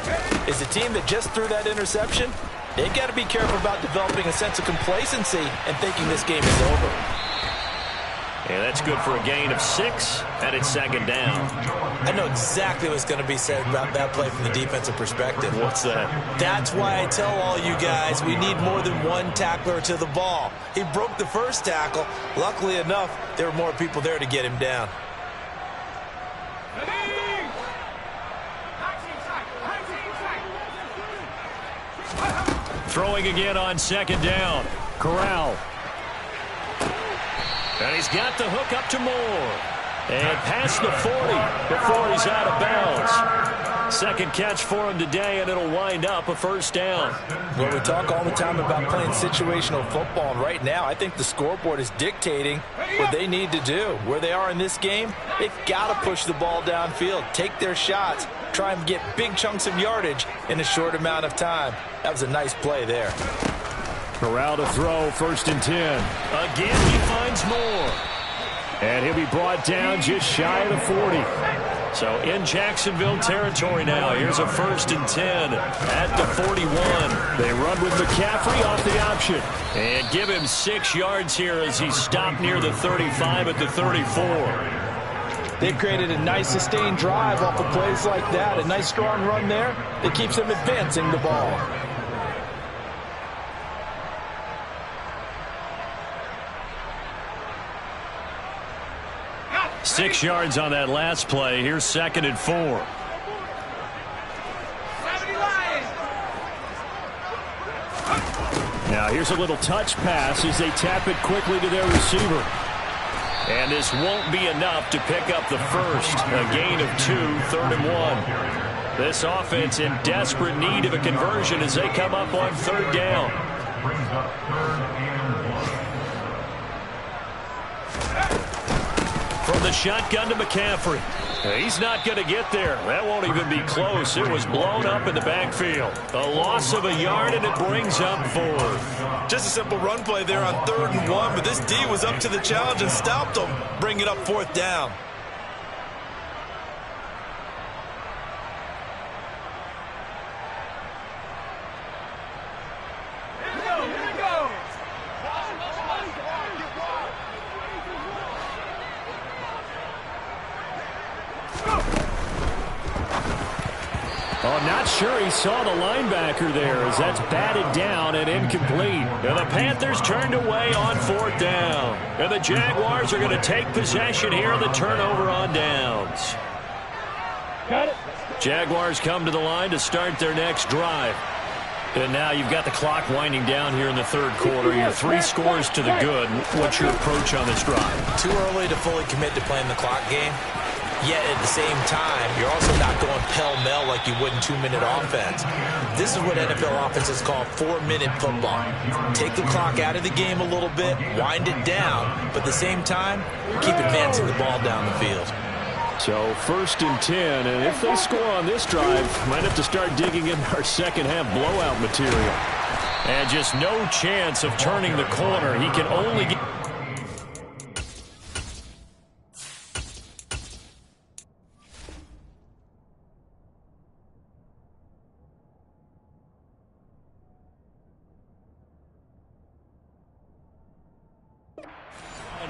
is the team that just threw that interception, they've got to be careful about developing a sense of complacency and thinking this game is over. And that's good for a gain of 6, and it's second down. I know exactly what's going to be said about that play from the defensive perspective. What's that? That's why I tell all you guys we need more than one tackler to the ball. He broke the first tackle. Luckily enough, there were more people there to get him down. Throwing again on second down. Corral. And he's got the hook up to Moore. And past the 40 before he's out of bounds. Second catch for him today, and it'll wind up a first down. Well, we talk all the time about playing situational football, and right now I think the scoreboard is dictating what they need to do. Where they are in this game, they've got to push the ball downfield, take their shots, try and get big chunks of yardage in a short amount of time. That was a nice play there. Corral to throw, 1st and 10. Again, he finds Moore. And he'll be brought down just shy of the 40. So in Jacksonville territory now. Here's a 1st and 10 at the 41. They run with McCaffrey off the option. And give him 6 yards here as he stopped near the 35 at the 34. They've created a nice sustained drive off of plays like that. A nice strong run there that keeps them advancing the ball. 6 yards on that last play. Here's 2nd and 4. Now here's a little touch pass as they tap it quickly to their receiver. And this won't be enough to pick up the first. A gain of 2, 3rd and 1. This offense in desperate need of a conversion as they come up on 3rd down. Brings up 3rd and 1. From the shotgun to McCaffrey. He's not going to get there. That won't even be close. It was blown up in the backfield. A loss of a yard, and it brings up 4th. Just a simple run play there on 3rd and 1, but this D was up to the challenge and stopped them, bringing up 4th down. Oh, not sure he saw the linebacker there as that's batted down and incomplete. And the Panthers turned away on 4th down. And the Jaguars are going to take possession here on the turnover on downs. Got it. Jaguars come to the line to start their next drive. And now you've got the clock winding down here in the 3rd quarter. You're 3 scores to the good. What's your approach on this drive? Too early to fully commit to playing the clock game. Yet at the same time, you're also not going pell-mell like you would in 2-minute offense. This is what NFL offenses call 4-minute football. Take the clock out of the game a little bit, wind it down, but at the same time, keep advancing the ball down the field. So 1st and 10, and if they score on this drive, might have to start digging in our second-half blowout material. And just no chance of turning the corner. He can only get...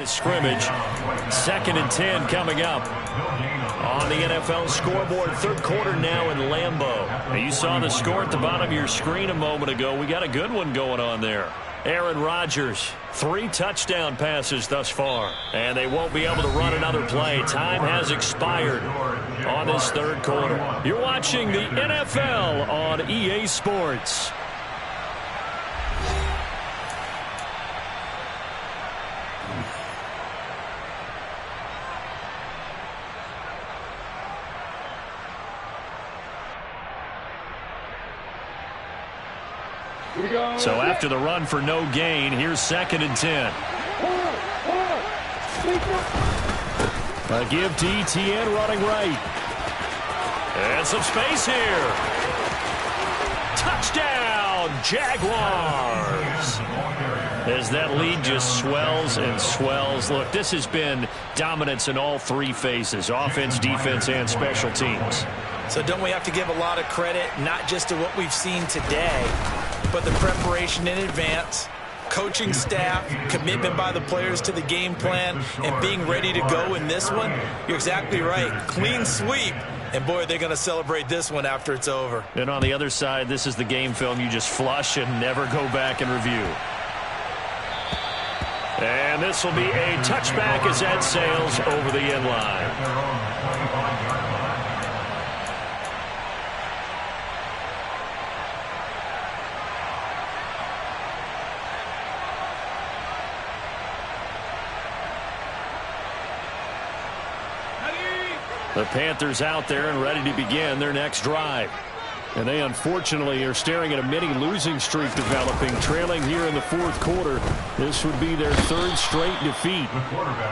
scrimmage. 2nd and 10 coming up on the NFL scoreboard. 3rd quarter now in Lambeau. Now you saw the score at the bottom of your screen a moment ago. We got a good one going on there. Aaron Rodgers, 3 touchdown passes thus far. And they won't be able to run another play. Time has expired on this 3rd quarter. You're watching the NFL on EA Sports. So after the run for no gain, here's 2nd and 10. A give to ETN running right. And some space here. Touchdown, Jaguars. As that lead just swells and swells. Look, this has been dominance in all three phases, offense, defense, and special teams. So don't we have to give a lot of credit, not just to what we've seen today, but the preparation in advance, coaching staff, commitment by the players to the game plan, and being ready to go in this one? You're exactly right. Clean sweep. And, boy, they're going to celebrate this one after it's over. And on the other side, this is the game film you just flush and never go back and review. And this will be a touchback as that sails over the end line. The Panthers out there and ready to begin their next drive. And they unfortunately are staring at a mini losing streak developing, trailing here in the 4th quarter. This would be their 3rd straight defeat.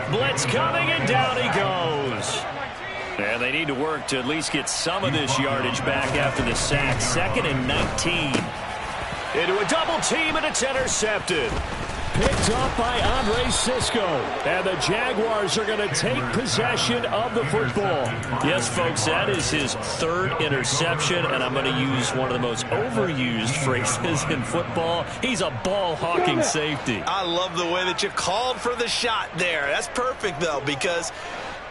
Blitz coming, and down he goes. And they need to work to at least get some of this yardage back after the sack. 2nd and 19. Into a double team, and it's intercepted. Picked up by Andre Cisco. And the Jaguars are going to take possession of the football. Yes, folks, that is his 3rd interception, and I'm going to use one of the most overused phrases in football. He's a ball-hawking safety. I love the way that you called for the shot there. That's perfect, though, because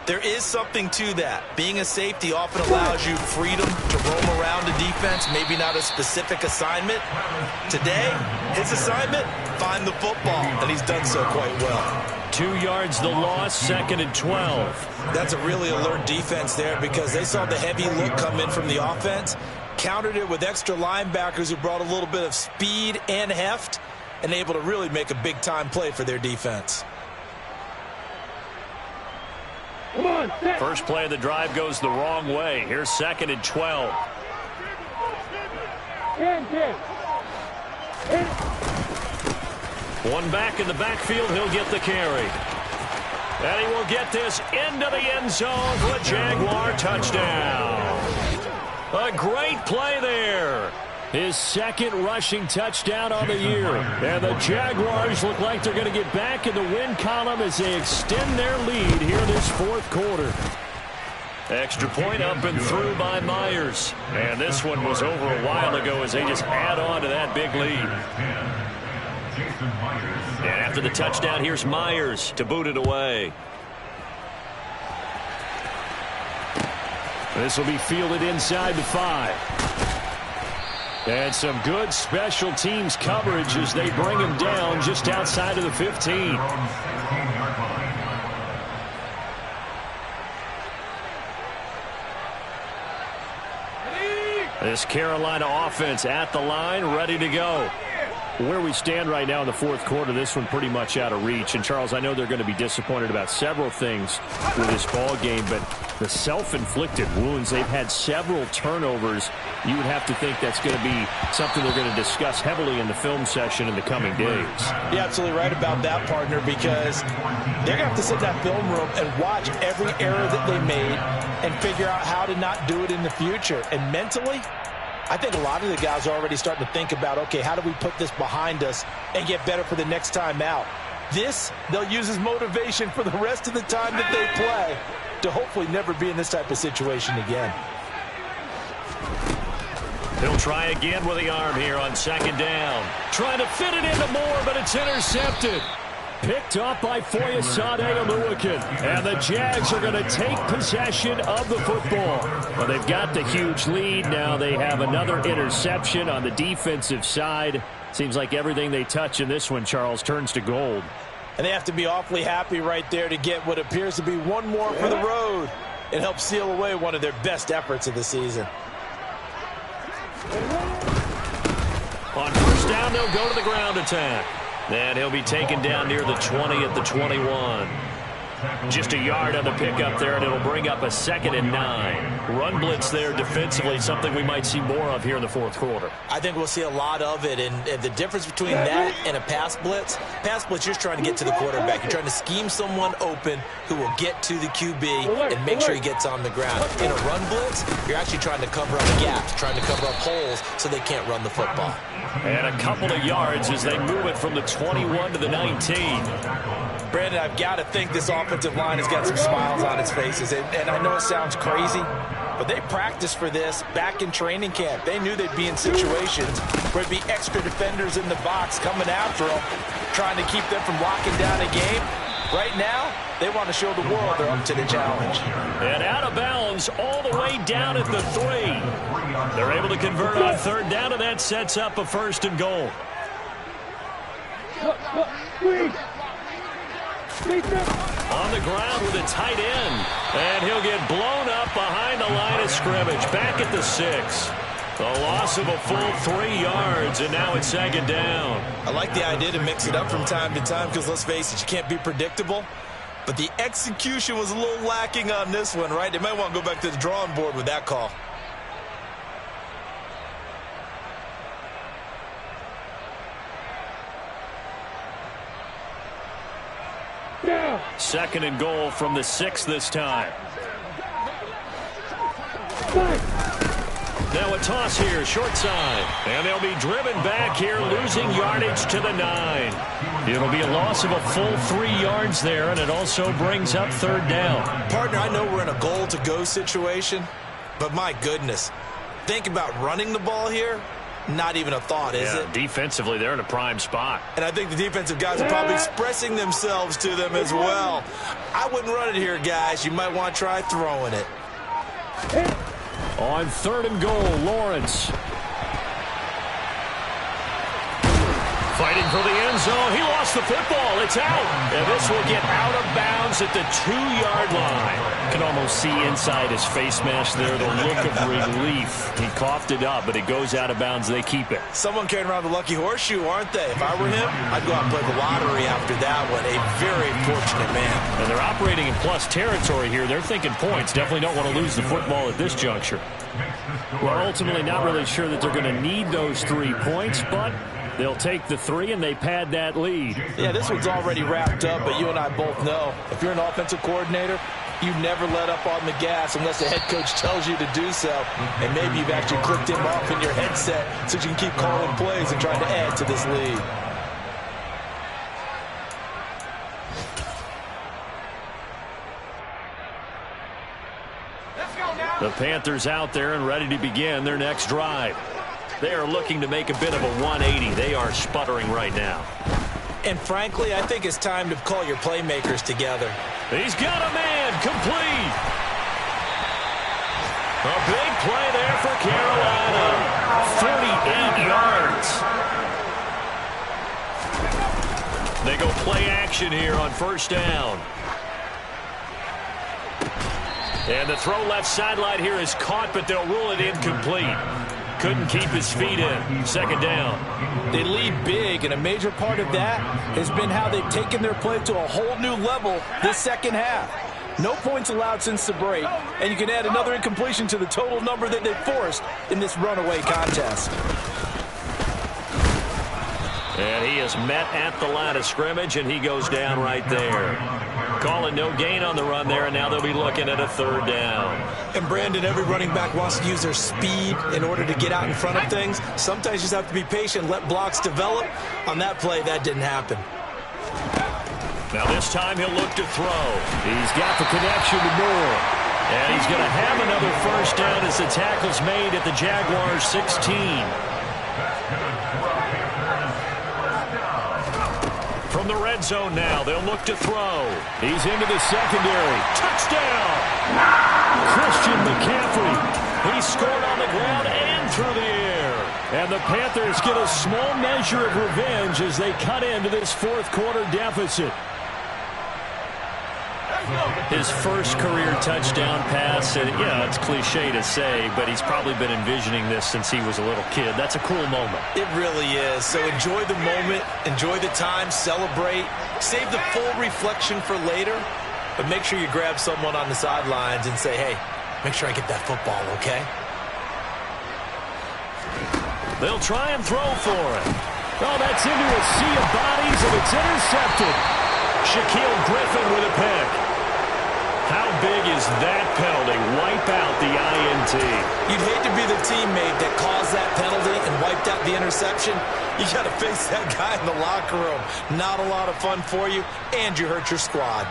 there is something to that. Being a safety often allows you freedom to roam around a defense, maybe not a specific assignment. Today, his assignment, find the football, and he's done so quite well. 2 yards the loss, 2nd and 12. That's a really alert defense there because they saw the heavy look come in from the offense, countered it with extra linebackers who brought a little bit of speed and heft, and able to really make a big-time play for their defense. First play of the drive goes the wrong way. Here's 2nd and 12. One back in the backfield, he'll get the carry. And he will get this into the end zone for a Jaguar touchdown. A great play there. His 2nd rushing touchdown on the year. And the Jaguars look like they're going to get back in the win column as they extend their lead here this 4th quarter. Extra point up and through by Myers. And this one was over a while ago as they just add on to that big lead. And after the touchdown, here's Myers to boot it away. This will be fielded inside the 5. And some good special teams coverage as they bring him down just outside of the 15. This Carolina offense at the line, ready to go. Where we stand right now in the 4th quarter, this one pretty much out of reach. And, Charles, I know they're going to be disappointed about several things with this ball game, but the self-inflicted wounds, they've had several turnovers. You would have to think that's going to be something they're going to discuss heavily in the film session in the coming days. You're absolutely right about that, partner, because they're going to have to sit in that film room and watch every error that they made and figure out how to not do it in the future. And mentally, I think a lot of the guys are already starting to think about, okay, how do we put this behind us and get better for the next time out? This, they'll use as motivation for the rest of the time that they play to hopefully never be in this type of situation again. He'll try again with the arm here on 2nd down. Trying to fit it into Moore, but it's intercepted. Picked up by Foyesade Oluwakin. And the Jags are going to take possession of the football. Well, they've got the huge lead. Now they have another interception on the defensive side. Seems like everything they touch in this one, Charles, turns to gold. And they have to be awfully happy right there to get what appears to be one more for the road. It helps seal away one of their best efforts of the season. On 1st down, they'll go to the ground attack. And he'll be taken down near the 20 at the 21. Just a yard on the pickup there, and it'll bring up a 2nd and 9. Run blitz there defensively, something we might see more of here in the fourth quarter. I think we'll see a lot of it, and the difference between that and a pass blitz, you're just trying to get to the quarterback. You're trying to scheme someone open who will get to the QB and make sure he gets on the ground. In a run blitz, you're actually trying to cover up gaps, trying to cover up holes so they can't run the football. And a couple of yards as they move it from the 21 to the 19. Brandon, I've got to think this offensive line has got some smiles on its faces. And I know it sounds crazy, but they practiced for this back in training camp. They knew they'd be in situations where there'd be extra defenders in the box coming after them, trying to keep them from locking down a game. Right now, they want to show the world they're up to the challenge. And out of bounds all the way down at the 3. They're able to convert on 3rd down, and that sets up a 1st and goal. On the ground with a tight end. And he'll get blown up behind the line of scrimmage. Back at the 6. A loss of a full 3 yards, and now it's 2nd down. I like the idea to mix it up from time to time because, let's face it, you can't be predictable. But the execution was a little lacking on this one, right? They might want to go back to the drawing board with that call. Yeah. 2nd and goal from the 6 this time. Now a toss here, short side. And they'll be driven back here, losing yardage to the 9. It'll be a loss of a full 3 yards there, and it also brings up 3rd down. Partner, I know we're in a goal-to-go situation, but my goodness, think about running the ball here. Not even a thought, is it? Defensively, they're in a prime spot. And I think the defensive guys are probably expressing themselves to them as well. I wouldn't run it here, guys. You might want to try throwing it. On 3rd and goal, Lawrence. Fighting for the end zone. He lost the football. It's out. And this will get out of bounds at the 2-yard line. Can almost see inside his face mask there, the look of relief. He coughed it up, but it goes out of bounds. They keep it. Someone carrying around the lucky horseshoe, aren't they? If I were him, I'd go out and play the lottery after that one. A very fortunate man. And they're operating in plus territory here. They're thinking points. Definitely don't want to lose the football at this juncture. Well, ultimately not really sure that they're going to need those 3 points, but they'll take the 3 and they pad that lead. Yeah, this one's already wrapped up, but you and I both know if you're an offensive coordinator, you never let up on the gas unless the head coach tells you to do so. And maybe you've actually clicked him off in your headset so you can keep calling plays and trying to add to this lead. The Panthers out there and ready to begin their next drive. They are looking to make a bit of a 180. They are sputtering right now. And frankly, I think it's time to call your playmakers together. He's got a man complete. A big play there for Carolina. 38 yards. They go play action here on 1st down. And the throw left sideline here is caught, but they'll rule it incomplete. Couldn't keep his feet in. 2nd down. They lead big, and a major part of that has been how they've taken their play to a whole new level this 2nd half. No points allowed since the break, and you can add another incompletion to the total number that they've forced in this runaway contest. And he is met at the line of scrimmage, and he goes down right there. Calling no gain on the run there, and now they'll be looking at a 3rd down. And Brandon, every running back wants to use their speed in order to get out in front of things. Sometimes you just have to be patient, let blocks develop. On that play, that didn't happen. Now this time he'll look to throw. He's got the connection to Moore. And he's going to have another 1st down as the tackle's made at the Jaguars 16. From the red zone now, they'll look to throw. He's into the secondary. Touchdown! Christian McCaffrey. He scored on the ground and through the air. And the Panthers get a small measure of revenge as they cut into this 4th quarter deficit. His first career touchdown pass, and yeah, it's cliche to say, but he's probably been envisioning this since he was a little kid. That's a cool moment. It really is. So enjoy the moment, enjoy the time, celebrate, save the full reflection for later. But make sure you grab someone on the sidelines and say, hey, make sure I get that football, okay? They'll try and throw for it. Oh, that's into a sea of bodies, and it's intercepted. Shaquille Griffin with a pick. How big is that penalty? Wipe out the INT. You'd hate to be the teammate that caused that penalty and wiped out the interception. You got to face that guy in the locker room. Not a lot of fun for you, and you hurt your squad.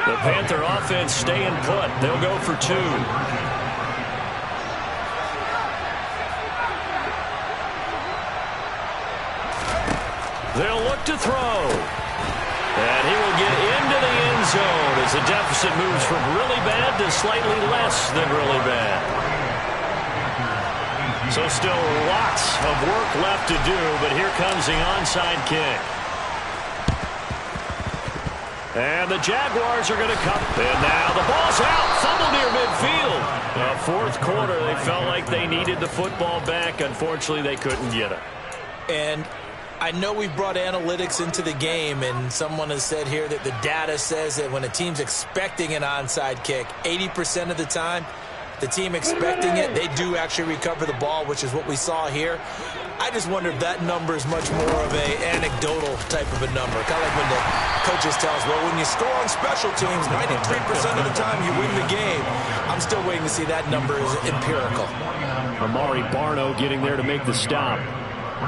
The Panther offense staying put. They'll go for 2. They'll look to throw. And he will get into the end zone as the deficit moves from really bad to slightly less than really bad. So still lots of work left to do, but here comes the onside kick. And the Jaguars are going to come. And now the ball's out. Fumble near midfield. Fourth quarter, they felt like they needed the football back. Unfortunately, they couldn't get it. And I know we've brought analytics into the game, and someone has said here that the data says that when a team's expecting an onside kick, 80% of the time, the team expecting it, they do actually recover the ball, which is what we saw here. I just wonder if that number is much more of an anecdotal type of a number. Kind of like when the coaches tell us, well, when you score on special teams, 93% of the time you win the game. I'm still waiting to see that number is empirical. Amari Barno getting there to make the stop.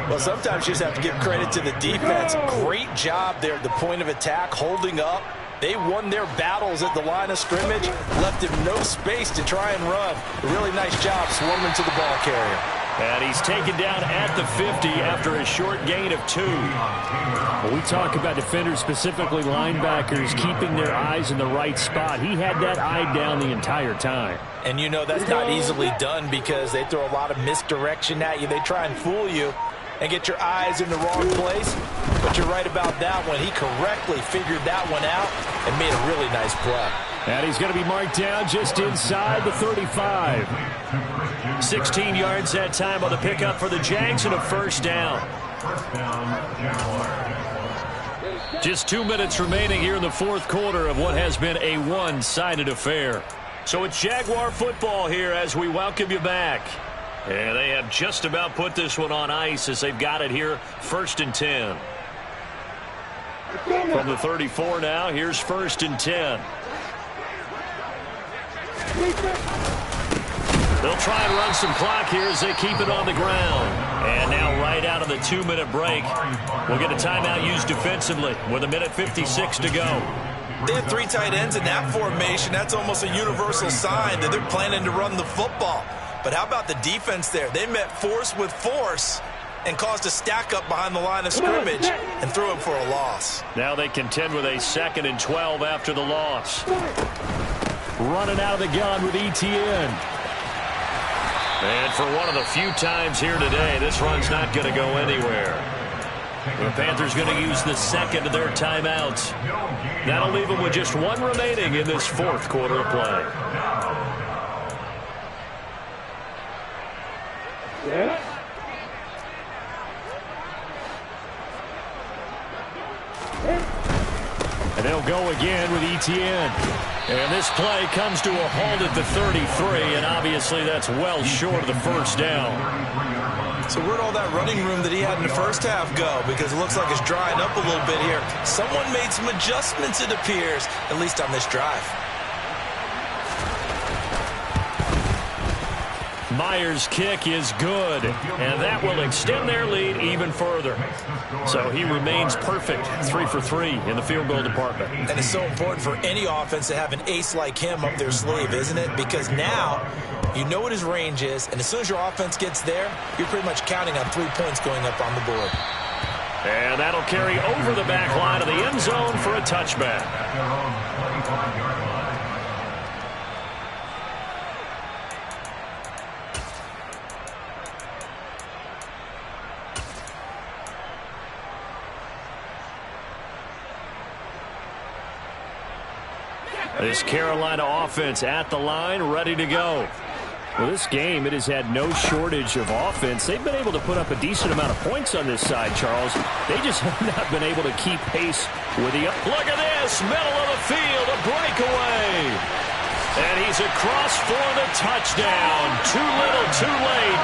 Well, sometimes you just have to give credit to the defense. Great job there at the point of attack, holding up. They won their battles at the line of scrimmage, left him no space to try and run. A really nice job swarming to the ball carrier. And he's taken down at the 50 after a short gain of 2. When we talk about defenders, specifically linebackers, keeping their eyes in the right spot. He had that eye down the entire time. And you know that's not easily done because they throw a lot of misdirection at you. They try and fool you and get your eyes in the wrong place. But you're right about that one. He correctly figured that one out and made a really nice play. And he's going to be marked down just inside the 35. 16 yards that time on the pickup for the Jags and a first down. Just 2 minutes remaining here in the fourth quarter of what has been a one-sided affair. So it's Jaguar football here as we welcome you back. And they have just about put this one on ice as they've got it here, 1st and 10. From the 34 now, here's 1st and 10. They'll try and run some clock here as they keep it on the ground. And now right out of the 2-minute break, we'll get a timeout used defensively with 1:56 to go. They have 3 tight ends in that formation. That's almost a universal sign that they're planning to run the football. But how about the defense there? They met force with force and caused a stack up behind the line of scrimmage and threw him for a loss. Now they contend with a 2nd and 12 after the loss. Running out of the gun with ETN. And for one of the few times here today, this run's not going to go anywhere. The Panthers going to use the 2nd of their timeouts. That'll leave them with just 1 remaining in this fourth quarter of play. And they'll go again with ETN. And this play comes to a halt at the 33, and obviously that's well short of the first down. So where'd all that running room that he had in the first half go? Because it looks like it's drying up a little bit here. Someone made some adjustments, it appears, at least on this drive. Myers' kick is good, and that will extend their lead even further. So he remains perfect, 3 for 3 in the field goal department. And it's so important for any offense to have an ace like him up their sleeve, isn't it? Because now you know what his range is, and as soon as your offense gets there, you're pretty much counting on 3 points going up on the board. And that'll carry over the back line of the end zone for a touchback. This Carolina offense at the line, ready to go. Well, this game, it has had no shortage of offense. They've been able to put up a decent amount of points on this side, Charles. They just have not been able to keep pace with the... Look at this! Middle of the field, a breakaway! And he's across for the touchdown. Too little, too late,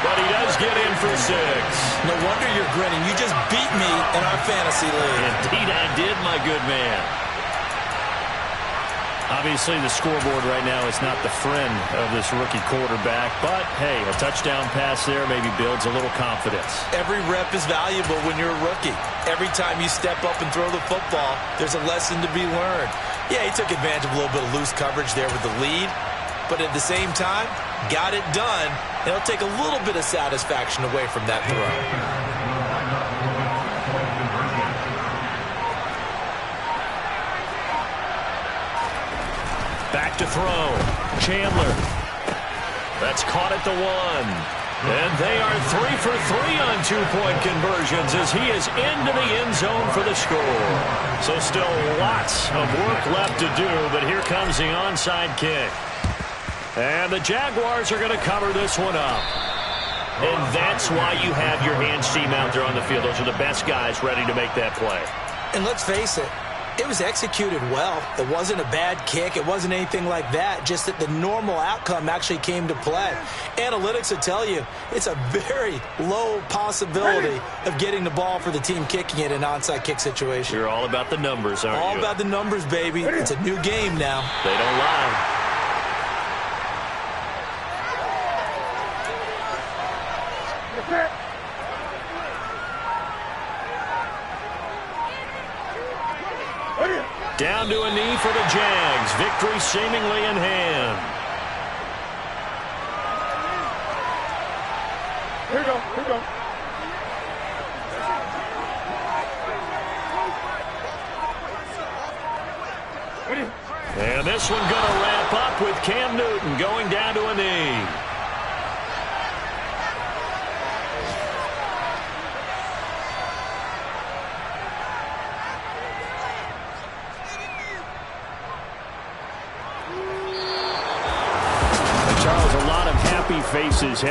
but he does get in for 6. No wonder you're grinning. You just beat me in our fantasy league. Indeed I did, my good man. Obviously, the scoreboard right now is not the friend of this rookie quarterback, but, hey, a touchdown pass there maybe builds a little confidence. Every rep is valuable when you're a rookie. Every time you step up and throw the football, there's a lesson to be learned. Yeah, he took advantage of a little bit of loose coverage there with the lead, but at the same time, got it done. It'll take a little bit of satisfaction away from that throw. Back to throw. Chandler. That's caught at the 1. And they are 3 for 3 on two-point conversions as he is into the end zone for the score. So still lots of work left to do, but here comes the onside kick. And the Jaguars are going to cover this one up. And that's why you have your hands team out there on the field. Those are the best guys ready to make that play. And let's face it, it was executed well. It wasn't a bad kick. It wasn't anything like that. Just that the normal outcome actually came to play. Analytics will tell you it's a very low possibility of getting the ball for the team kicking it in an onside kick situation. You're all about the numbers, aren't you? All about the numbers, baby. It's a new game now. They don't lie. Down to a knee for the Jags. Victory seemingly in hand. Here we go. Here we go. And this one going to wrap up with Cam Newton going down to a knee. Charles, a lot of happy faces.